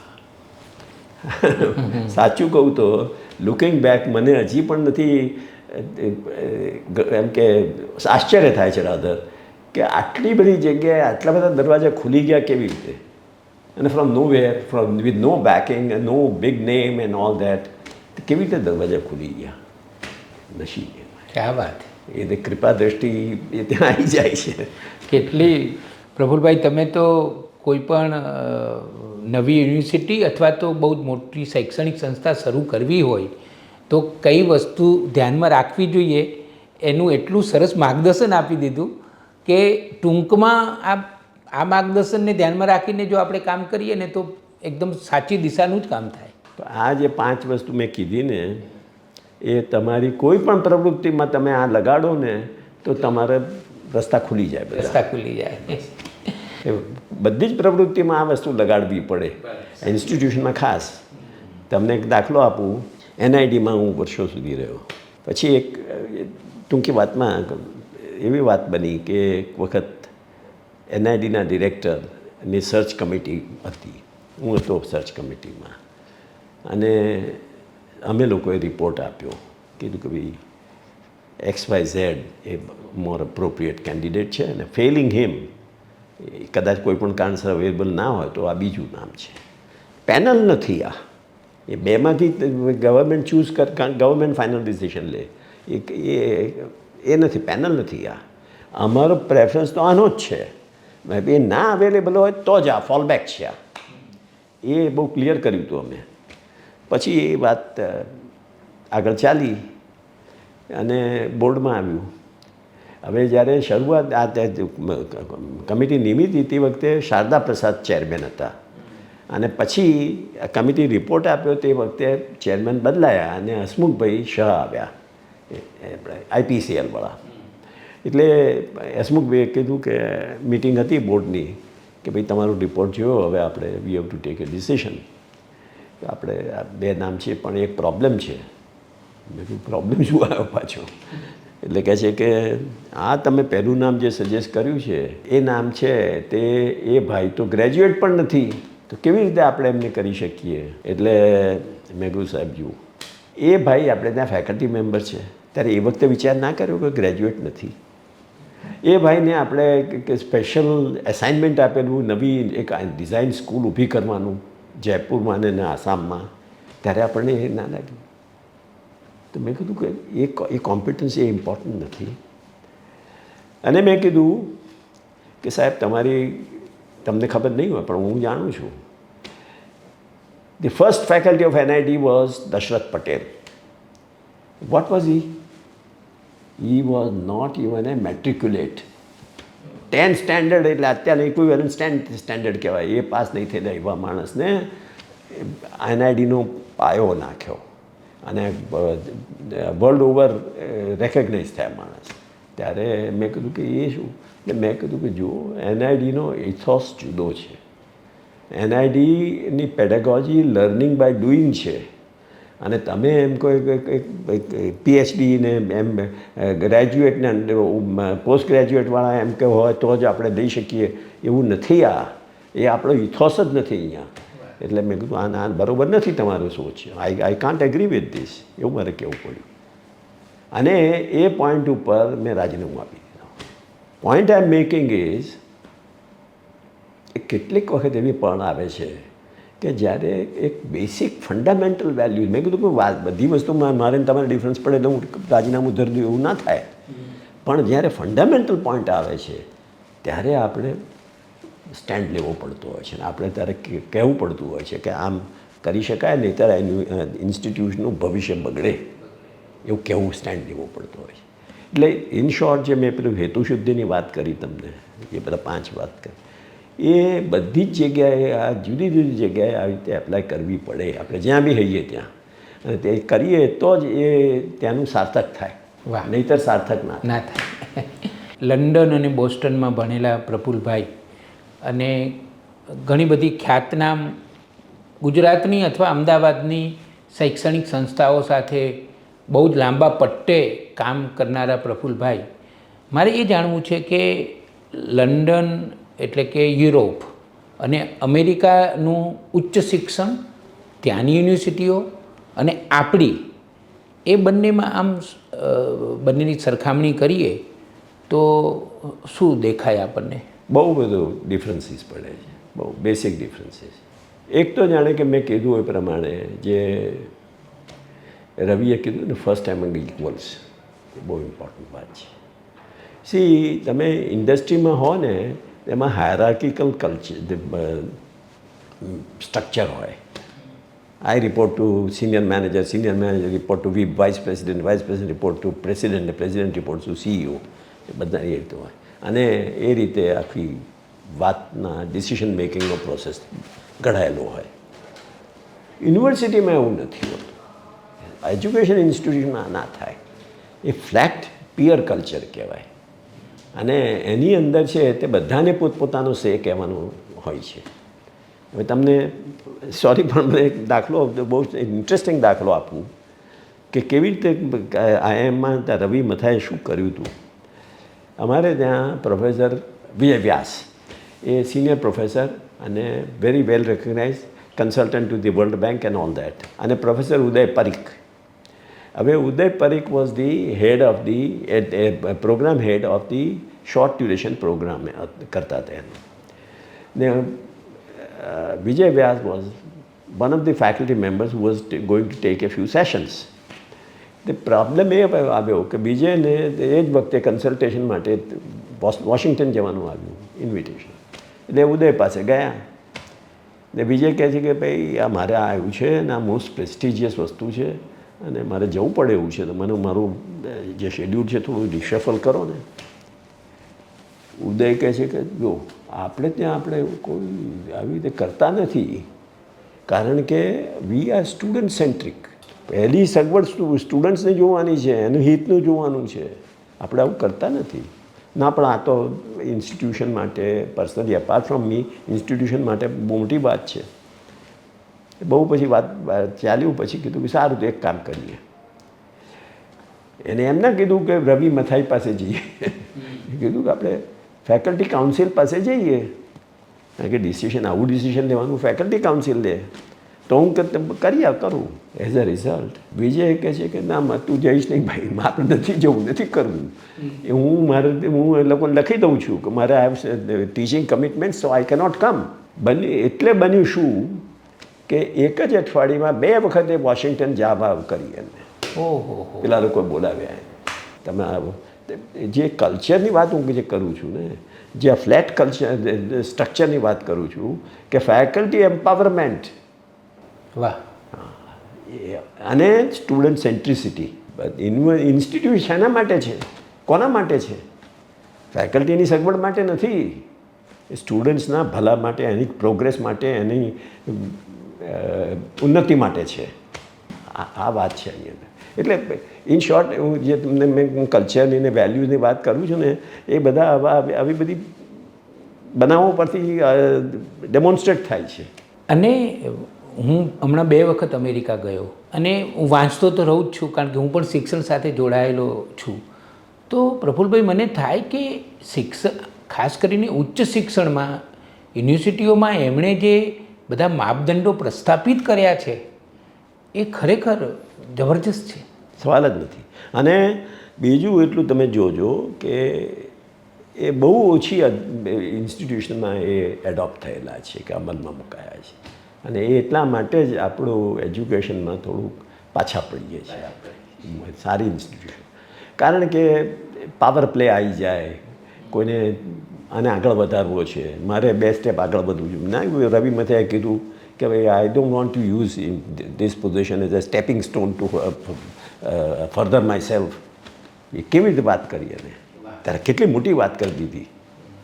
સાચું કહું તો લુકિંગ બેક મને હજી પણ નથી એમ કે આશ્ચર્ય થાય છે રાધર કે આટલી બધી જગ્યાએ આટલા બધા દરવાજા ખુલી ગયા કેવી રીતે. અને from nowhere, with no backing, no big name and all that, કેવી રીતે દરવાજા ખુલી ગયા. નશીબ. ક્યાં વાત. એ કૃપા દ્રષ્ટિ એ ત્યાં આવી જાય છે. કેટલી પ્રફુલભાઈ, તમે તો કોઈ પણ નવી યુનિવર્સિટી અથવા તો બહુ જ મોટી શૈક્ષણિક સંસ્થા શરૂ કરવી હોય તો કઈ વસ્તુ ધ્યાનમાં રાખવી જોઈએ એનું એટલું સરસ માર્ગદર્શન આપી દીધું કે ટૂંકમાં આ માર્ગદર્શનને ધ્યાનમાં રાખીને જો આપણે કામ કરીએ ને તો એકદમ સાચી દિશાનું જ કામ થાય. તો આ જે 5 વસ્તુ મેં કીધી ને એ તમારી કોઈ પણ પ્રવૃત્તિમાં તમે આ લગાડો ને તો તમારે રસ્તા ખુલી જાય. રસ્તા ખુલી જાય. બધી જ પ્રવૃત્તિમાં આ વસ્તુ લગાડવી પડે. ઇન્સ્ટિટ્યુશનમાં ખાસ. તમને એક દાખલો આપું. NIDમાં હું વર્ષો સુધી રહ્યો. પછી એક ટૂંકી વાતમાં એવી વાત બની કે એક વખત NIDના ડિરેક્ટરની સર્ચ કમિટી હતી. હું હતો સર્ચ કમિટીમાં. અને અમે લોકોએ રિપોર્ટ આપ્યો. કીધું કે ભાઈ XYZ એ મોર એપ્રોપ્રિએટ કેન્ડિડેટ છે અને ફેલિંગ હિમ કદાચ કોઈ પણ કારણસર અવેલેબલ ના હોય તો આ બીજું નામ છે. પેનલ નથી આ. એ બેમાંથી government choose government final decision લે. એ નથી, પેનલ નથી આ. અમારો પ્રેફરન્સ તો આનો જ છે. એ ના અવેલેબલ હોય તો જ આ ફોલબેક છે. આ એ બહુ ક્લિયર કર્યું હતું અમે. પછી એ વાત આગળ ચાલી અને બોર્ડમાં આવ્યું. હવે જ્યારે શરૂઆત આ કમિટી નિમિત્ત તે વખતે શારદા પ્રસાદ ચેરમેન હતા. અને પછી કમિટી રિપોર્ટ આપ્યો તે વખતે ચેરમેન બદલાયા અને હસમુખભાઈ શાહ આવ્યા, IPCL વાળા. એટલે હસમુખભાઈએ કીધું કે મિટિંગ હતી બોર્ડની કે ભાઈ તમારો રિપોર્ટ જોયો, હવે આપણે we have to take A decision. આપણે આ 2 નામ છે પણ એક પ્રોબ્લેમ છે. મેં કીધું પ્રોબ્લેમ શું આવ્યો પાછો? એટલે કહે છે કે આ તમે પહેલું નામ જે સજેસ્ટ કર્યું છે એ નામ છે તે એ ભાઈ તો ગ્રેજ્યુએટ પણ નથી, તો કેવી રીતે આપણે એમને કરી શકીએ? એટલે મેં કીધું સાહેબ જુઓ, એ ભાઈ આપણે ત્યાં ફેકલ્ટી મેમ્બર છે ત્યારે એ વખતે વિચાર ના કર્યો કે ગ્રેજ્યુએટ નથી. એ ભાઈને આપણે કે સ્પેશિયલ એસાઇનમેન્ટ આપેલું નવી એક ડિઝાઇન સ્કૂલ ઊભી કરવાનું જયપુરમાં અને આસામમાં, ત્યારે આપણને એ ના લાગ્યું. તો મેં કીધું કે એ કોમ્પિટન્સ એ ઇમ્પોર્ટન્ટ નથી. અને મેં કીધું કે સાહેબ તમને ખબર નહીં હોય પણ હું જાણું છું. The first faculty of NID was Dashrath Patel. What was he? He was not even a matriculate. 10th standard એટલે અત્યારે ઇક્વિવેલન્ટ સ્ટેન્ડર્ડ કહેવાય. એ પાસ નહીં થયેલા એવા માણસને NIDનો પાયો નાખ્યો અને વર્લ્ડ ઓવર રેકગ્નાઇઝ થયા માણસ. ત્યારે મેં કીધું કે એ શું? એટલે મેં કીધું કે જુઓ, NIDનો ઇથોસ જુદો છે. NIDની પેડેગોજી લર્નિંગ બાય ડુઈંગ છે. અને તમે એમ કોઈ PhD ને એમ ગ્રેજ્યુએટને પોસ્ટ ગ્રેજ્યુએટવાળા એમ કે હોય તો જ આપણે દઈ શકીએ એવું નથી. એ આપણો ઇથોસ જ નથી અહીંયા. એટલે મેં કીધું આ બરાબર નથી તમારું સોચ. I can't agree with this. એવું મારે કહેવું પડ્યું. અને એ પોઈન્ટ ઉપર મેં રાજીનામું આપી દીધું. Point I M making is કેટલીક વખત એવી પણ આવે છે કે જ્યારે એક બેસિક ફંડામેન્ટલ વેલ્યુ, મેં કીધું કે બધી વસ્તુમાં મારે તમારે ડિફરન્સ પડે એટલે હું રાજીનામું ધરી દઉં એવું ના થાય. પણ જ્યારે ફંડામેન્ટલ પોઈન્ટ આવે છે ત્યારે આપણે સ્ટેન્ડ લેવો પડતો હોય છે. અને આપણે ત્યારે કહેવું પડતું હોય છે કે આમ કરી શકાય, નહીં ત્યારે ઇન્સ્ટિટ્યૂશનનું ભવિષ્ય બગડે એવું કહેવું, સ્ટેન્ડ લેવો પડતો હોય છે. એટલે ઇન શોર્ટ જે મેં પેલું હેતુશુદ્ધિની વાત કરી તમને, એ બધા 5 વાત કરી, એ બધી જ જગ્યાએ આ જુદી જુદી જગ્યાએ આવી રીતે એપ્લાય કરવી પડે આપણે જ્યાં બી હઈએ ત્યાં, અને તે કરીએ તો જ એ ત્યાંનું સાર્થક થાય. વાહ. નહીંતર સાર્થક ના ના થાય. લંડન અને બોસ્ટનમાં ભણેલા પ્રફુલ્લભાઈ અને ઘણી બધી ખ્યાતનામ ગુજરાતની અથવા અમદાવાદની શૈક્ષણિક સંસ્થાઓ સાથે બહુ જ લાંબા પટ્ટે કામ કરનારા પ્રફુલ્લભાઈ, મારે એ જાણવું છે કે લંડન એટલે કે યુરોપ અને અમેરિકાનું ઉચ્ચ શિક્ષણ, ત્યાંની યુનિવર્સિટીઓ અને આપણી, એ બંનેમાં આમ બંનેની સરખામણી કરીએ તો શું દેખાય આપણને? બહુ બધું ડિફરન્સીસ પડે છે, બહુ બેસિક ડિફરન્સીસ. એક તો જાણે કે મેં કીધું એ પ્રમાણે જે રવિએ કીધું ને, ફર્સ્ટ એમંગ ઇક્વલ્સ, એ બહુ ઇમ્પોર્ટન્ટ વાત છે. સી તમે ઇન્ડસ્ટ્રીમાં હો ને એમાં હાયરાર્કિકલ સ્ટ્રક્ચર હોય. I report to senior manager report to vice president report to president, president report to CEO. એ બધા એ રીતે હોય અને એ રીતે આખી વાતના ડિસિઝન મેકિંગનો પ્રોસેસ ઘડાયેલો હોય. યુનિવર્સિટીમાં એવું નથી હોતું, એજ્યુકેશન ઇન્સ્ટિટ્યૂશનમાં ના થાય. એ ફ્લેટ પિયર કલ્ચર કહેવાય અને એની અંદર છે તે બધાને પોતપોતાનો સે કહેવાનું હોય છે. હવે તમને સોરી પણ મને એક દાખલો, બહુ ઇન્ટરેસ્ટિંગ દાખલો આપું કે કેવી રીતે IIMમાં રવિ મથાએ શું કર્યું હતું. અમારે ત્યાં પ્રોફેસર વિજય વ્યાસ, એ સિનિયર પ્રોફેસર અને very well recognize consultant to the World Bank and all that, અને પ્રોફેસર ઉદય પરીખ. હવે Uday Parikh was the head of the program head of the short duration program કરતા હતા એનું. ને Vijay Vyas was one of the faculty members who was going to take a few sessions. The problem એ આવ્યો કે વિજયને એ જ વખતે consultation માટે Washington જવાનું આવ્યું ઇન્વિટેશન. એટલે ઉદય પાસે ગયા ને વિજય કહે છે કે ભાઈ આ મારે આ આવ્યું છે ને આ મોસ્ટ પ્રેસ્ટિજિયસ વસ્તુ છે અને મારે જવું પડે એવું છે, તો મને મારું જે શેડ્યુલ છે થોડું રિશફલ કરો ને. ઉદય કહે છે કે જો આપણે ત્યાં આપણે કોઈ આવી રીતે કરતા નથી, કારણ કે વી આર સ્ટુડન્ટ સેન્ટ્રિક. પહેલી સગવડ સ્ટુડન્ટ્સને જોવાની છે, એનું હિતનું જોવાનું છે. આપણે આવું કરતા નથી ના. પણ આ તો ઇન્સ્ટિટ્યુશન માટે, personally apart from me, institution માટે બહુ મોટી વાત છે. બહુ પછી વાત ચાલ્યું, પછી કીધું કે સારું તો એક કામ કરીએ. એને એમ ના કીધું કે રવિ મથાઈ પાસે જઈએ, કીધું કે આપણે ફેકલ્ટી કાઉન્સિલ પાસે જઈએ, કારણ કે ડિસિઝન, આવું ડિસિઝન લેવાનું ફેકલ્ટી કાઉન્સિલ લે તો હું કરું. એઝ અ રિઝલ્ટ વિજય કહે છે કે ના તું જઈશ નહીં ભાઈ, મારે નથી જવું, નથી કરવું. એ હું એ લોકોને લખી દઉં છું કે મારે I have teaching commitment, so I cannot come. એટલે બન્યું શું કે એક જ અઠવાડિયામાં 2 વખતે વોશિંગ્ટન જવા કરી એમને. ઓહો. પેલા લોકો બોલાવ્યા. તમે જે કલ્ચરની વાત હું જે કરું છું ને, જે આ ફ્લેટ કલ્ચર સ્ટ્રક્ચરની વાત કરું છું કે ફેકલ્ટી એમ્પાવરમેન્ટ, વાહ, અને સ્ટુડન્ટ સેન્ટ્રિસિટી. ઇન્સ્ટિટ્યૂટ શાના માટે છે, કોના માટે છે? ફેકલ્ટીની સગવડ માટે નથી, સ્ટુડન્ટ્સના ભલા માટે, એની પ્રોગ્રેસ માટે, એની ઉન્નતિ માટે છે. આ વાત છે અહીંયા. એટલે ઇન શોર્ટ જે તમને મેં કલ્ચરની ને વેલ્યુઝની વાત કરું છું ને, એ બધા આવી બધી બનાવો પરથી ડેમોન્સ્ટ્રેટ થાય છે. અને હું હમણાં 2 વખત અમેરિકા ગયો અને હું વાંચતો તો રહું જ છું, કારણ કે હું પણ શિક્ષણ સાથે જોડાયેલો છું. તો પ્રફુલ્લભાઈ, મને થાય કે શિક્ષણ, ખાસ કરીને ઉચ્ચ શિક્ષણમાં યુનિવર્સિટીઓમાં એમણે જે બધા માપદંડો પ્રસ્થાપિત કર્યા છે એ ખરેખર જબરજસ્ત છે, સવાલ જ નથી. અને બીજું એટલું તમે જોજો કે એ બહુ ઓછી ઇન્સ્ટિટ્યુશનમાં એ એડોપ્ટ થયેલા છે કે અમલમાં મુકાયા છે, અને એ એટલા માટે જ આપણું એજ્યુકેશનમાં થોડુંક પાછા પડીએ છીએ આપણે સારી ઇન્સ્ટિટ્યુશન. કારણ કે પાવર પ્લે આવી જાય, કોઈને આને આગળ વધારવો છે, મારે 2 સ્ટેપ આગળ વધવું જોઈએ ના. રવિ મથાએ કીધું કે ભાઈ I don't want to use this position as a stepping stone to further myself. એ કેવી રીતે વાત કરી એને, ત્યારે કેટલી મોટી વાત કરી દીધી.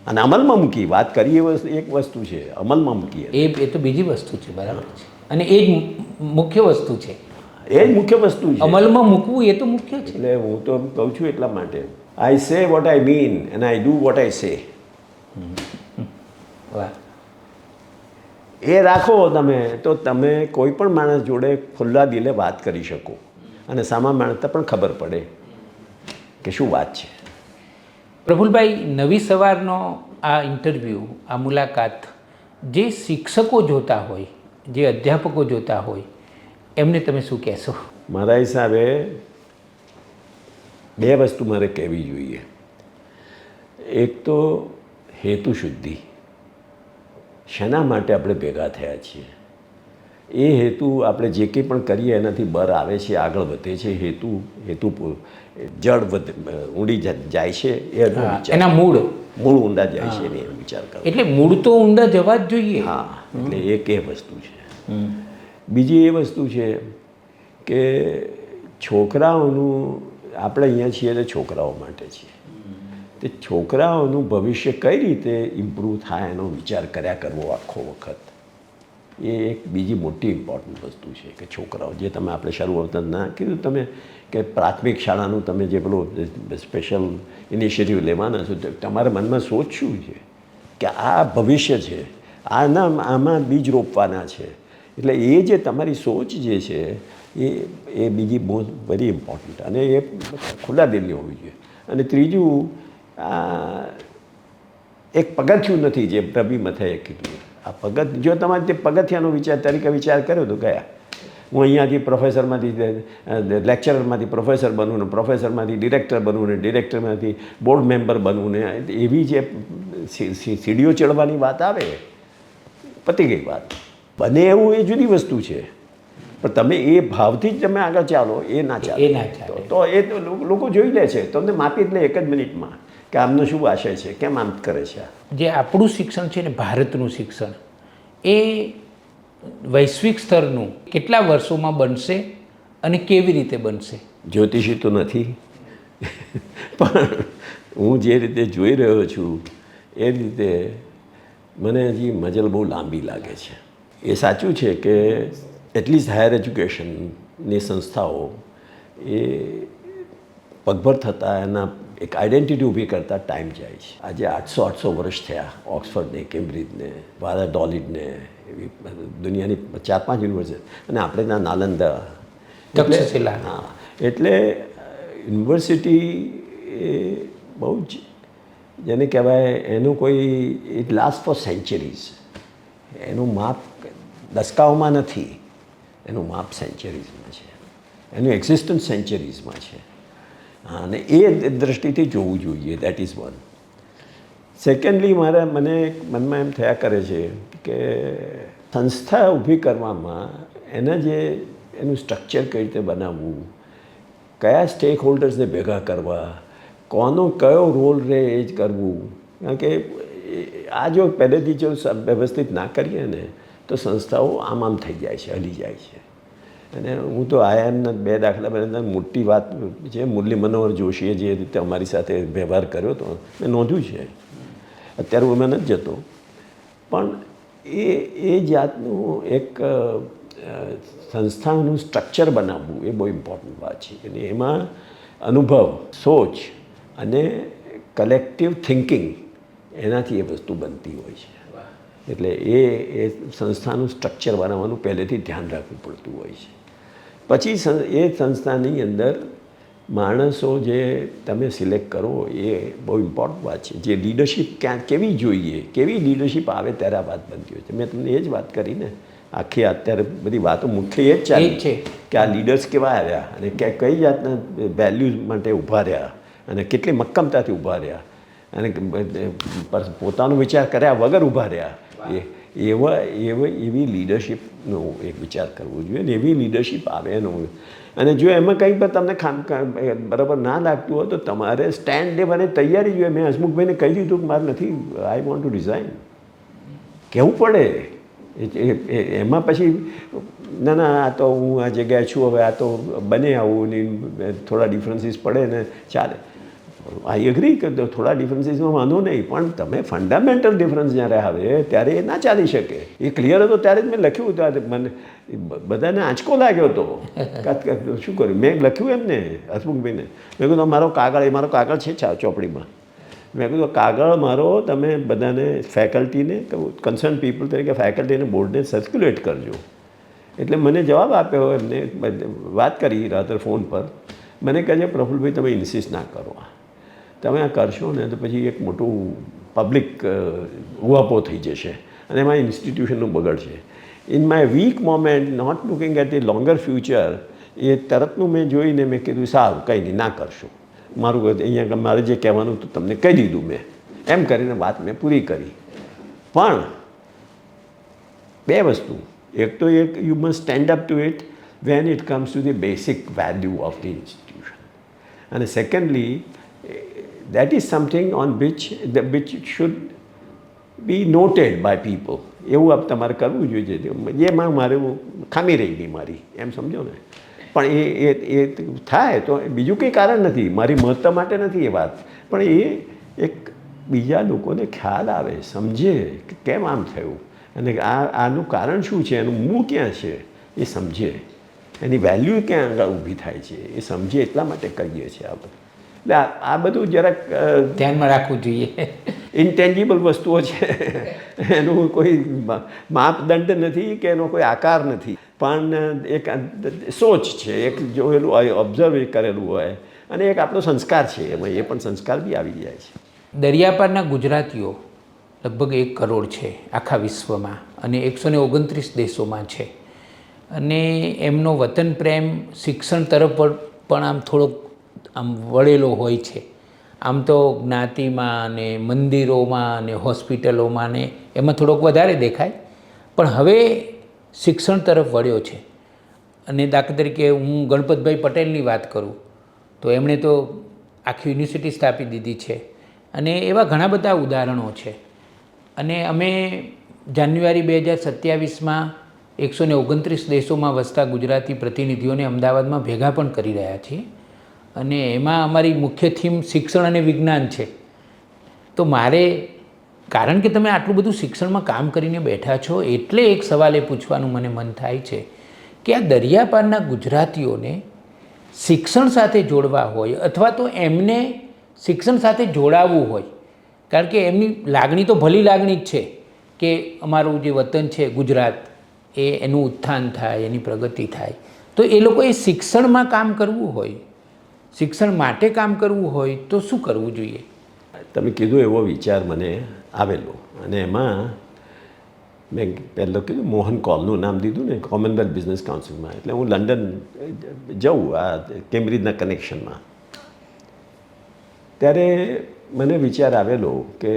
અને અમલમાં મૂકી. વાત કરીએ એક વસ્તુ છે, અમલમાં મૂકીએ એ તો બીજી વસ્તુ છે, બરાબર છે, અને એ જ મુખ્ય વસ્તુ છે. એ જ મુખ્ય વસ્તુ છે. અમલમાં મૂકવું એ તો મુખ્ય છે. એટલે હું તો કહું છું એટલા માટે, I say what I mean and I do what I say. વાહ. એ રાખો તમે તો તમે કોઈ પણ માણસ જોડે ખુલ્લા દિલે વાત કરી શકો અને સામા માણસને પણ ખબર પડે કે શું વાત છે. પ્રફુલભાઈ, નવી સવારનો આ ઇન્ટરવ્યૂ, આ મુલાકાત જે શિક્ષકો જોતા હોય, જે અધ્યાપકો જોતા હોય, એમને તમે શું કહેશો? મારા હિસાબે બે વસ્તુ મારે કહેવી જોઈએ. એક તો હેતુ શુદ્ધિ, શેના માટે આપણે ભેગા થયા છીએ, એ હેતુ આપણે જે કંઈ પણ કરીએ એનાથી બર આવે છે, આગળ વધે છે. હેતુ જડ ઊંડી જાય છે, એના મૂળ ઊંડા જાય છે એને વિચાર કરો. એટલે મૂળ તો ઊંડા જવા જ જોઈએ. હા, એટલે એક એ વસ્તુ છે. બીજી એ વસ્તુ છે કે છોકરાઓનું, આપણે અહીંયા છીએ તો છોકરાઓ માટે છીએ, તે છોકરાઓનું ભવિષ્ય કઈ રીતે ઇમ્પ્રૂવ થાય એનો વિચાર કર્યા કરવો આખો વખત. એ એક બીજી મોટી ઇમ્પોર્ટન્ટ વસ્તુ છે કે છોકરાઓ, જે તમે આપણે શરૂઆતના કીધું તમે કે પ્રાથમિક શાળાનું તમે જે પેલું સ્પેશિયલ ઇનિશિયેટિવ લેવાના છો, તમારા મનમાં સોચ શું છે કે આ ભવિષ્ય છે, આમાં બીજ રોપવાના છે. એટલે એ જે તમારી સોચ જે છે એ બીજી બહુ વેરી ઇમ્પોર્ટન્ટ, અને એ ખુલ્લા દિલની હોવી જોઈએ. અને ત્રીજું, એક પગથિયું નથી, જે રબી મથાએ કીધું. આ જો તમારે તે પગથિયાનો તરીકે વિચાર કર્યો તો ગયા. હું અહીંયાથી પ્રોફેસરમાંથી લેક્ચરરમાંથી પ્રોફેસર બનવું ને પ્રોફેસરમાંથી ડિરેક્ટર બનવું ને ડિરેક્ટરમાંથી બોર્ડ મેમ્બર બનવું ને એવી જે સીડીઓ ચડવાની વાત આવે, પતી ગઈ વાત. બને એવું એ જુદી વસ્તુ છે, પણ તમે એ ભાવથી જ તમે આગળ ચાલો એ ના ચાલે. તો એ લોકો જોઈ લે છે, તમને માપી જ લે એક જ મિનિટમાં કે આમનો શું આશય છે, કેમ આમ કરે છે. જે આપણું શિક્ષણ છે ને, ભારતનું શિક્ષણ, એ વૈશ્વિક સ્તરનું કેટલા વર્ષોમાં બનશે અને કેવી રીતે બનશે? જ્યોતિષી તો નથી, પણ હું જે રીતે જોઈ રહ્યો છું એ રીતે મને હજી મજલ બહુ લાંબી લાગે છે. એ સાચું છે કે એટલીસ્ટ હાયર એજ્યુકેશનની સંસ્થાઓ એ પગભર થતાં એના એક આઈડેન્ટિટી ઊભી કરતાં ટાઈમ જાય છે. આજે 800 વર્ષ થયા ઓક્સફર્ડને, કેમ્બ્રિજને, ડોલિડને, એવી દુનિયાની 4-5 યુનિવર્સિટી, અને આપણે ત્યાં નાલંદા. હા, એટલે યુનિવર્સિટી એ બહુ જ, જેને કહેવાય, એનું કોઈ ઇટ લાસ્ટ ફોર સેન્ચુરીઝ. એનું માપ દસકાઓમાં નથી, એનું માપ સેન્ચુરીઝમાં છે, એનું એક્ઝિસ્ટન્સ સેન્ચુરીઝમાં છે. અને એ દ્રષ્ટિથી જોવું જોઈએ. That is one. સેકન્ડલી, મને મનમાં એમ થયા કરે છે કે સંસ્થા ઊભી કરવામાં એનું સ્ટ્રક્ચર કઈ રીતે બનાવવું, કયા સ્ટેક હોલ્ડર્સને ભેગા કરવા, કોનો કયો રોલ રહે એ જ કરવું. કારણ કે આ જો પહેલેથી જો વ્યવસ્થિત ના કરીએ ને તો સંસ્થાઓ આમ થઈ જાય છે, હલી જાય છે. અને હું તો આયાના 2 દાખલા બને મોટી વાત છે. મુરલી મનોહર જોશીએ જે રીતે અમારી સાથે વ્યવહાર કર્યો હતો મેં નોંધ્યું છે. અત્યારે હું એમાં નથી જતો, પણ એ જાતનું એક સંસ્થાનું સ્ટ્રક્ચર બનાવવું એ બહુ ઇમ્પોર્ટન્ટ વાત છે. અને એમાં અનુભવ, સોચ અને કલેક્ટિવ થિંકિંગ, એનાથી એ વસ્તુ બનતી હોય છે. એટલે એ સંસ્થાનું સ્ટ્રક્ચર બનાવવાનું પહેલેથી ધ્યાન રાખવું પડતું હોય છે. પછી એ સંસ્થાની અંદર માણસો જે તમે સિલેક્ટ કરો એ બહુ ઇમ્પોર્ટન્ટ વાત છે. જે લીડરશિપ કેવી જોઈએ, કેવી લીડરશિપ આવે ત્યારે આ વાત બનતી હોય છે. મેં તમને એ જ વાત કરી ને, આખી અત્યારે બધી વાતો મુખ્ય એ જ ચાલે છે કે આ લીડર્સ કેવા આવ્યા અને કઈ જાતના વેલ્યુઝ માટે ઊભા રહ્યા અને કેટલી મક્કમતાથી ઊભા રહ્યા અને પોતાનો વિચાર કર્યા વગર ઊભા રહ્યા. એવી લીડરશિપનો એક વિચાર કરવો જોઈએ ને એવી લીડરશિપ આવે એનું. અને જો એમાં કંઈ પણ તમને બરાબર ના લાગતું હોય તો તમારે સ્ટેન્ડ લેવાની તૈયારી જોઈએ. મેં હસમુખભાઈને કહી દીધું કે મારે નથી, આઈ વોન્ટ ટુ રિઝાઇન, કહેવું પડે. એમાં પછી ના આ તો હું આ જગ્યાએ છું, હવે આ તો બને આવું ને થોડા ડિફરન્સીસ પડે ને ચાલે. આઈ એગ્રી કે થોડા ડિફરન્સીસમાં વાંધો નહીં, પણ તમે ફંડામેન્ટલ ડિફરન્સ જ્યારે આવે ત્યારે એ ના ચાલી શકે. એ ક્લિયર હતો ત્યારે જ મેં લખ્યું હતું. મને બધાને આંચકો લાગ્યો હતો. શું કર્યું મેં લખ્યું એમને હસમુખભાઈને, મેં કીધું મારો કાગળ છે ચોપડીમાં. મેં કીધું કાગળ મારો તમે બધાને ફેકલ્ટીને કન્સર્ન પીપલ તરીકે ફેકલ્ટીને બોર્ડને સર્ક્યુલેટ કરજો. એટલે મને જવાબ આપ્યો, એમને વાત કરી રાત્રે ફોન પર. મને કહે છે પ્રફુલભાઈ તમે ઇન્સિસ્ટ ના કરો, તમે આ કરશો ને તો પછી એક મોટું પબ્લિક ઉહાપો થઈ જશે અને એમાં ઇન્સ્ટિટ્યુશનનું બગડશે. In my weak moment not looking at the longer future, એ તરતનું મેં જોઈને મેં કીધું સારું કંઈ નહીં, ના કરશું. મારું અહીંયા મારે જે કહેવાનું હતું તમને કહી દીધું મેં. એમ કરીને વાત મેં પૂરી કરી. પણ બે વસ્તુ, એક તો એક you must stand up to it when it comes to the basic value of the institution. And secondly, that is something on which should be noted by people. એવું આપ તમારે કરવું જોઈએ. એમાં મારે ખામી રહી ગઈ મારી, એમ સમજો ને. પણ એ થાય તો બીજું કંઈ કારણ નથી, મારી મહત્તા માટે નથી એ વાત, પણ એ એક બીજા લોકોને ખ્યાલ આવે, સમજે કે કેમ આમ થયું અને આનું કારણ શું છે, એનું મૂળ ક્યાં છે એ સમજે, એની વેલ્યુ ક્યાં આગળ ઊભી થાય છે એ સમજે, એટલા માટે કરીએ છીએ આ બધું. એટલે આ બધું જરાક ધ્યાનમાં રાખવું જોઈએ. ઇન્ટેન્જિબલ વસ્તુઓ છે, એનું કોઈ માપદંડ નથી કે એનો કોઈ આકાર નથી, પણ એક સોચ છે, એક જોયેલું હોય, ઓબ્ઝર્વ કરેલું હોય, અને એક આપણો સંસ્કાર છે, એમાં એ પણ સંસ્કાર બી આવી જાય છે. દરિયાપારના ગુજરાતીઓ લગભગ 1 કરોડ છે આખા વિશ્વમાં અને 129 દેશોમાં છે. અને એમનો વતન પ્રેમ શિક્ષણ તરફ પણ આમ થોડોક આમ વળેલો હોય છે. આમ તો જ્ઞાતિમાં ને મંદિરોમાં ને હોસ્પિટલોમાં ને એમાં થોડોક વધારે દેખાય, પણ હવે શિક્ષણ તરફ વળ્યો છે. અને દાખલા તરીકે હું ગણપતભાઈ પટેલની વાત કરું તો એમણે તો આખી યુનિવર્સિટી સ્થાપી દીધી છે, અને એવા ઘણા બધા ઉદાહરણો છે. અને અમે જાન્યુઆરી 2027માં 129 દેશોમાં વસતા ગુજરાતી પ્રતિનિધિઓને અમદાવાદમાં ભેગા પણ કરી રહ્યા છીએ, અને એમાં અમારી મુખ્ય થીમ શિક્ષણ અને વિજ્ઞાન છે. તો મારે, કારણ કે તમે આટલું બધું શિક્ષણમાં કામ કરીને બેઠા છો, એટલે એક સવાલ એ પૂછવાનું મને મન થાય છે કે આ દરિયાપારના ગુજરાતીઓને શિક્ષણ સાથે જોડવા હોય અથવા તો એમને શિક્ષણ સાથે જોડાવવું હોય, કારણ કે એમની લાગણી તો ભલી લાગણી જ છે કે અમારું જે વતન છે ગુજરાત એનું ઉત્થાન થાય, એની પ્રગતિ થાય, તો એ લોકોએ શિક્ષણમાં કામ કરવું હોય, શિક્ષણ માટે કામ કરવું હોય તો શું કરવું જોઈએ? તમે કીધું એવો વિચાર મને આવેલો, અને એમાં મેં પહેલાં કીધું મોહન કોલનું નામ દીધું ને, કોમનવેલ્થ બિઝનેસ કાઉન્સિલમાં. એટલે હું લંડન જાઉં આ કેમ્બ્રિજના કનેક્શનમાં, ત્યારે મને વિચાર આવેલો કે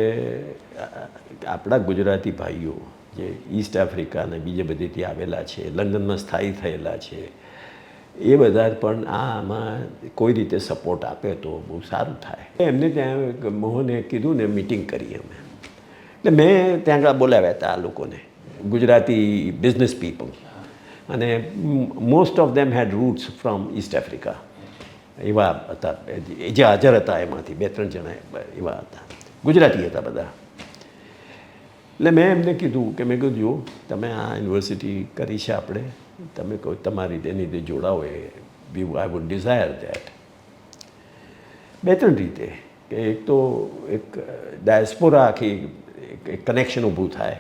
આપણા ગુજરાતી ભાઈઓ જે ઈસ્ટ આફ્રિકા અને બીજે બધેથી આવેલા છે, લંડનમાં સ્થાયી થયેલા છે, એ બધા પણ આમાં કોઈ રીતે સપોર્ટ આપે તો બહુ સારું થાય. એમને ત્યાં મોહને કીધું ને, મિટિંગ કરી અમે. એટલે મેં ત્યાં આગળ બોલાવ્યા હતા આ લોકોને, ગુજરાતી બિઝનેસ પીપલ, અને most of them had roots from East Africa. એવા હતા જે હાજર હતા, એમાંથી 2-3 જણા એવા હતા, ગુજરાતી હતા બધા. એટલે મેં એમને કીધું કે મેં કીધું જો તમે આ યુનિવર્સિટી કરી છે આપણે, તમે કહો તમારી એની રીતે જોડાવો, આઈ વુડ ડિઝાયર દેટ. 2-3 રીતે કે એક તો એક ડાયસ્પોરા આખી એક કનેક્શન ઊભું થાય,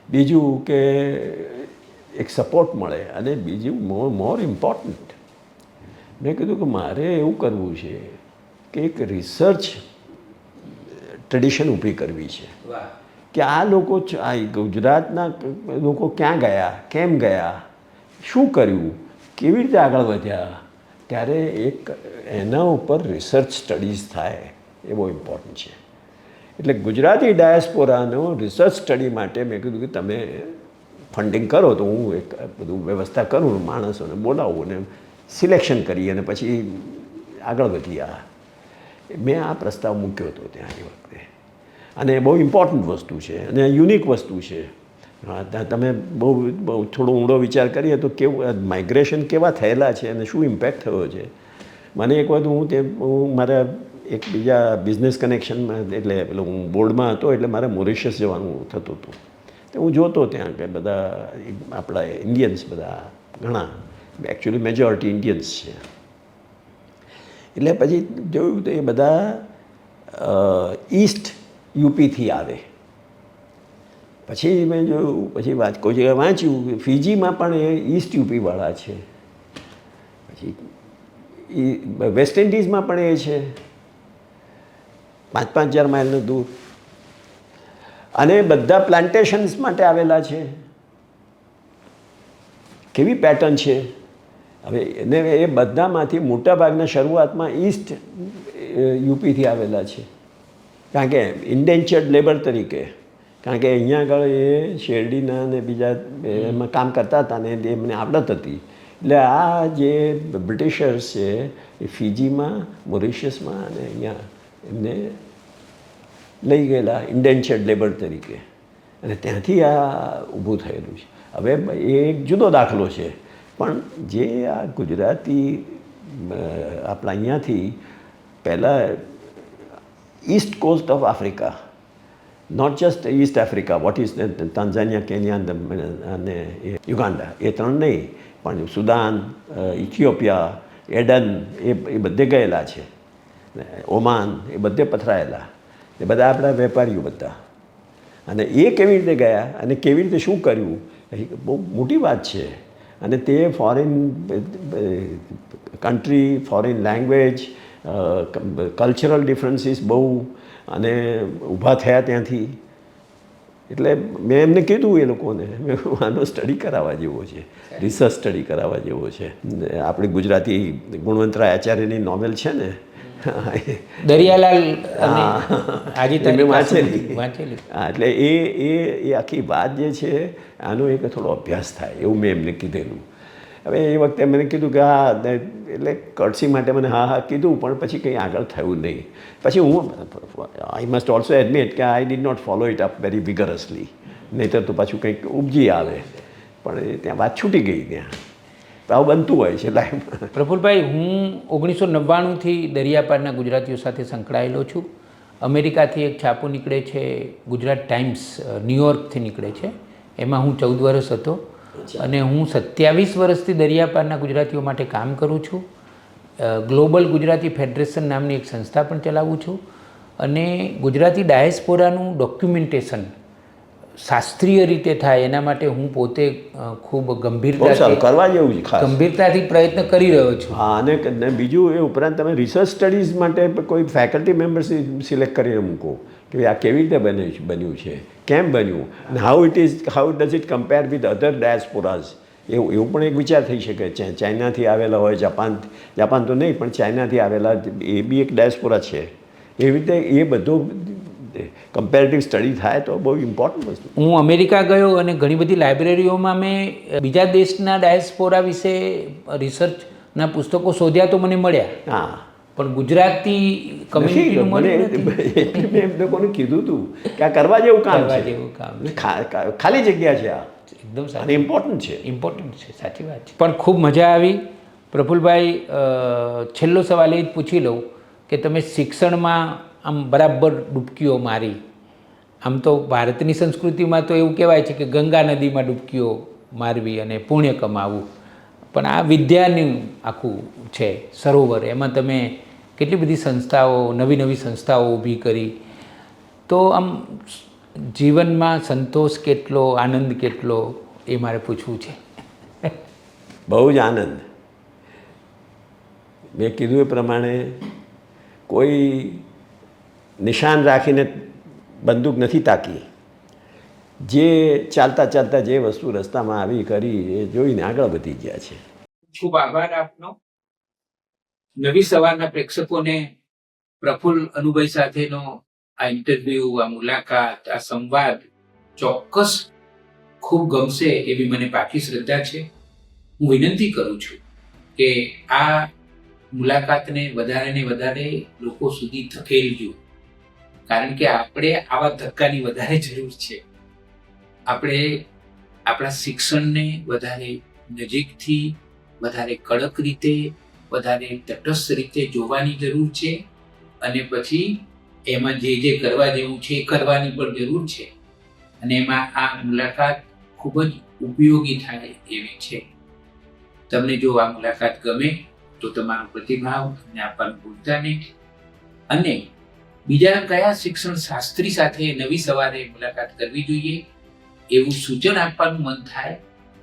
બીજું કે એક સપોર્ટ મળે, અને બીજું મોર ઇમ્પોર્ટન્ટ મેં કીધું કે મારે એવું કરવું છે કે એક રિસર્ચ ટ્રેડિશન ઊભી કરવી છે કે આ લોકો, આ ગુજરાતના લોકો ક્યાં ગયા, કેમ ગયા, શું કર્યું, કેવી રીતે આગળ વધ્યા, ત્યારે એક એના ઉપર રિસર્ચ સ્ટડીઝ થાય એ બહુ ઇમ્પોર્ટન્ટ છે. એટલે ગુજરાતી ડાયસ્પોરાનો રિસર્ચ સ્ટડી માટે મેં કીધું કે તમે ફંડિંગ કરો તો હું એક બધું વ્યવસ્થા કરું, માણસોને બોલાવું અને સિલેક્શન કરી અને પછી આગળ વધ્યા. મેં આ પ્રસ્તાવ મૂક્યો હતો ત્યાં એ વખતે, અને બહુ ઇમ્પોર્ટન્ટ વસ્તુ છે અને યુનિક વસ્તુ છે. તમે બહુ થોડો ઊંડો વિચાર કરીએ તો કેવું માઇગ્રેશન કેવા થયેલા છે અને શું ઇમ્પેક્ટ થયો છે. મને એક વખત હું મારા એક બીજા બિઝનેસ કનેક્શનમાં, એટલે પેલું હું બોર્ડમાં હતો એટલે મારે મોરિશિયસ જવાનું થતું હતું. તો હું જોતો ત્યાં કે બધા આપણા ઇન્ડિયન્સ બધા ઘણા, એકચ્યુઅલી મેજોરિટી ઇન્ડિયન્સ છે. એટલે પછી જોયું તો એ બધા ઈસ્ટ યુપીથી આવે. પછી મેં જોયું, પછી કોઈ જગ્યાએ વાંચ્યું ફિજીમાં પણ એ ઈસ્ટ યુપીવાળા છે. પછી વેસ્ટ ઇન્ડિઝમાં પણ એ છે, 5,000 માઇલનું દૂર. અને બધા પ્લાન્ટેશન્સ માટે આવેલા છે. કેવી પેટર્ન છે! હવે એને એ બધામાંથી મોટાભાગના શરૂઆતમાં ઈસ્ટ યુપીથી આવેલા છે, કારણ કે ઇન્ડેન્ચર્ડ લેબર તરીકે, કારણ કે અહીંયા આગળ એ શેરડીના ને બીજા એમાં કામ કરતા હતા ને એમને આવડત હતી. એટલે આ જે બ્રિટિશર્સ છે એ ફિજીમાં, મોરિશિયસમાં અને અહીંયા એમને લઈ ગયેલા ઇન્ડેન્ચર્ડ લેબર તરીકે, અને ત્યાંથી આ ઊભું થયેલું છે. હવે એ એક જુદો દાખલો છે, પણ જે આ ગુજરાતી આપણા અહીંયાથી પહેલાં east coast of Africa, not just East Africa, what is Tanzania, Kenya અને યુગાન્ડા, એ ત્રણ નહીં, પણ સુદાન, ઇથિયોપિયા, એડન, એ બધે ગયેલા છે. ઓમાન, એ બધે પથરાયેલા. એ બધા આપણા વેપારીઓ બધા. અને એ કેવી રીતે ગયા અને કેવી રીતે શું કર્યું, એ બહુ મોટી વાત છે. અને તે foreign country, foreign language, cultural differences બહુ, અને ઊભા થયા ત્યાંથી. એટલે મેં એમને કીધું એ લોકોને, આનો સ્ટડી કરાવવા જેવો છે, રિસર્ચ સ્ટડી કરાવવા જેવો છે. આપણી ગુજરાતી ગુણવંતરાય આચાર્યની નોવેલ છે ને, દરિયાલાલ વાંચેલી. હા, એટલે એ આખી વાત જે છે આનો એક થોડો અભ્યાસ થાય એવું મેં એમને કીધેલું. હવે એ વખતે મને કીધું કે હા, એટલે કળસી માટે મને હા હા કીધું, પણ પછી કંઈ આગળ થયું નહીં. પછી હું આઈ મસ્ટ ઓલ્સો એડમિટ કે I did not follow it up very vigorously, નહીંતર તો પાછું કંઈક ઉપજી આવે. પણ ત્યાં વાત છૂટી ગઈ. ત્યાં આવું બનતું હોય છે લાઈફમાં. પ્રફુલભાઈ, હું 1999થી દરિયાપારના ગુજરાતીઓ સાથે સંકળાયેલો છું. અમેરિકાથી એક છાપું નીકળે છે, ગુજરાત ટાઈમ્સ, ન્યૂયોર્કથી નીકળે છે, એમાં હું 14 વર્ષ હતો. અને હું 27 વર્ષથી દરિયાપારના ગુજરાતીઓ માટે કામ કરું છું. ગ્લોબલ ગુજરાતી ફેડરેશન નામની એક સંસ્થા પણ ચલાવું છું. અને ગુજરાતી ડાયસ્પોરાનું ડોક્યુમેન્ટેશન શાસ્ત્રીય રીતે થાય એના માટે હું પોતે ખૂબ ગંભીરતાથી પ્રયત્ન કરી રહ્યો છું. હા, અને બીજું એ ઉપરાંત તમે રિસર્ચ સ્ટડીઝ માટે કોઈ ફેકલ્ટી મેમ્બર સિલેક્ટ કરીને મૂકો કે આ કેવી રીતે બન્યું છે, કેમ બન્યું, અને how does it compare with other diasporas. એવું પણ એક વિચાર થઈ શકે. ચાઇનાથી આવેલા હોય, જાપાન તો નહીં, પણ ચાઇનાથી આવેલા એ બી એક ડાયસ્પોરા છે. એવી રીતે એ બધું કમ્પેરેટિવ સ્ટડી થાય તો બહુ ઇમ્પોર્ટન્ટ વસ્તુ. હું અમેરિકા ગયો અને ઘણી બધી લાઇબ્રેરીઓમાં મેં બીજા દેશના ડાયસ્પોરા વિશે રિસર્ચના પુસ્તકો શોધ્યા તો મને મળ્યા. હા, પણ ગુજરાતી કમ્યુનિટીનું મળ્યું નથી. મેં એમ લોકોને કીધું હતું કે આ કરવા જેવું કામ છે, ખાલી જગ્યા છે આ, એકદમ અને ઇમ્પોર્ટન્ટ છે. સાચી વાત છે. પણ ખૂબ મજા આવી. પ્રફુલભાઈ, છેલ્લો સવાલ એ જ પૂછી લઉં કે તમે શિક્ષણમાં આમ બરાબર ડૂબકીઓ મારી. આમ તો ભારતની સંસ્કૃતિમાં તો એવું કહેવાય છે કે ગંગા નદીમાં ડૂબકીઓ મારવી અને પુણ્ય કમાવવું, પણ આ વિદ્યાનું આખું છે સરોવર, એમાં તમે કેટલી બધી સંસ્થાઓ, નવી સંસ્થાઓ ઊભી કરી. તો આમ જીવનમાં સંતોષ કેટલો, આનંદ કેટલો, એ મારે પૂછવું છે. બહુ જ આનંદ. મેં કીધું એ પ્રમાણે કોઈ નિશાન રાખીને બંદૂક નથી તાકી. જે ચાલતા ચાલતા જે વસ્તુ રસ્તામાં આવી કરી એ જોઈને આગળ વધી ગયા છે. ખૂબ આભાર આપનો. નવી સવારના પ્રેક્ષકોને પ્રફુલ્લ અનુભાઈ સાથેનો આ ઇન્ટરવ્યૂ, આ મુલાકાત, આ સંવાદ ચોક્કસ ખૂબ ગમશે એવી મને પાકી શ્રદ્ધા છે. હું વિનંતી કરું છું કે આ મુલાકાતને વધારે ને વધારે લોકો સુધી ધકેલજો, કારણ કે આપણે આવા ધક્કાની વધારે જરૂર છે. આપણે આપણા શિક્ષણને વધારે નજીકથી, વધારે કડક રીતે, વધારે તટસ્થ રીતે જોવાની જરૂર છે. અને પછી એમાં જે જે કરવા જેવું છે એ કરવાની પણ જરૂર છે અને એમાં આ મુલાકાત ખૂબ જ ઉપયોગી થાય એવી છે. તમને જો આ મુલાકાત ગમે તો તમારો પ્રતિભાવ અને આપવાનું ભૂલતા નહીં. અને બીજા કયા શિક્ષણ શાસ્ત્રી સાથે નવી સવારે મુલાકાત કરવી જોઈએ એવું સૂચન આપવાનું મન થાય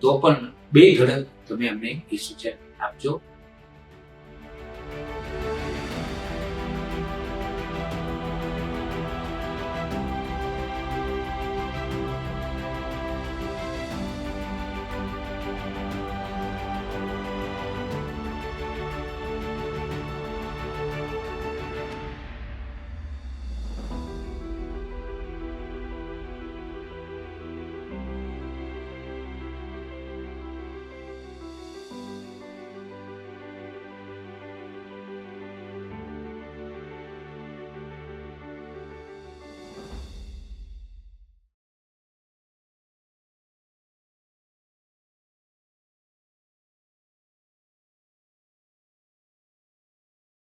તો પણ બે ઘડક તમે અમને એ સૂચન આપજો.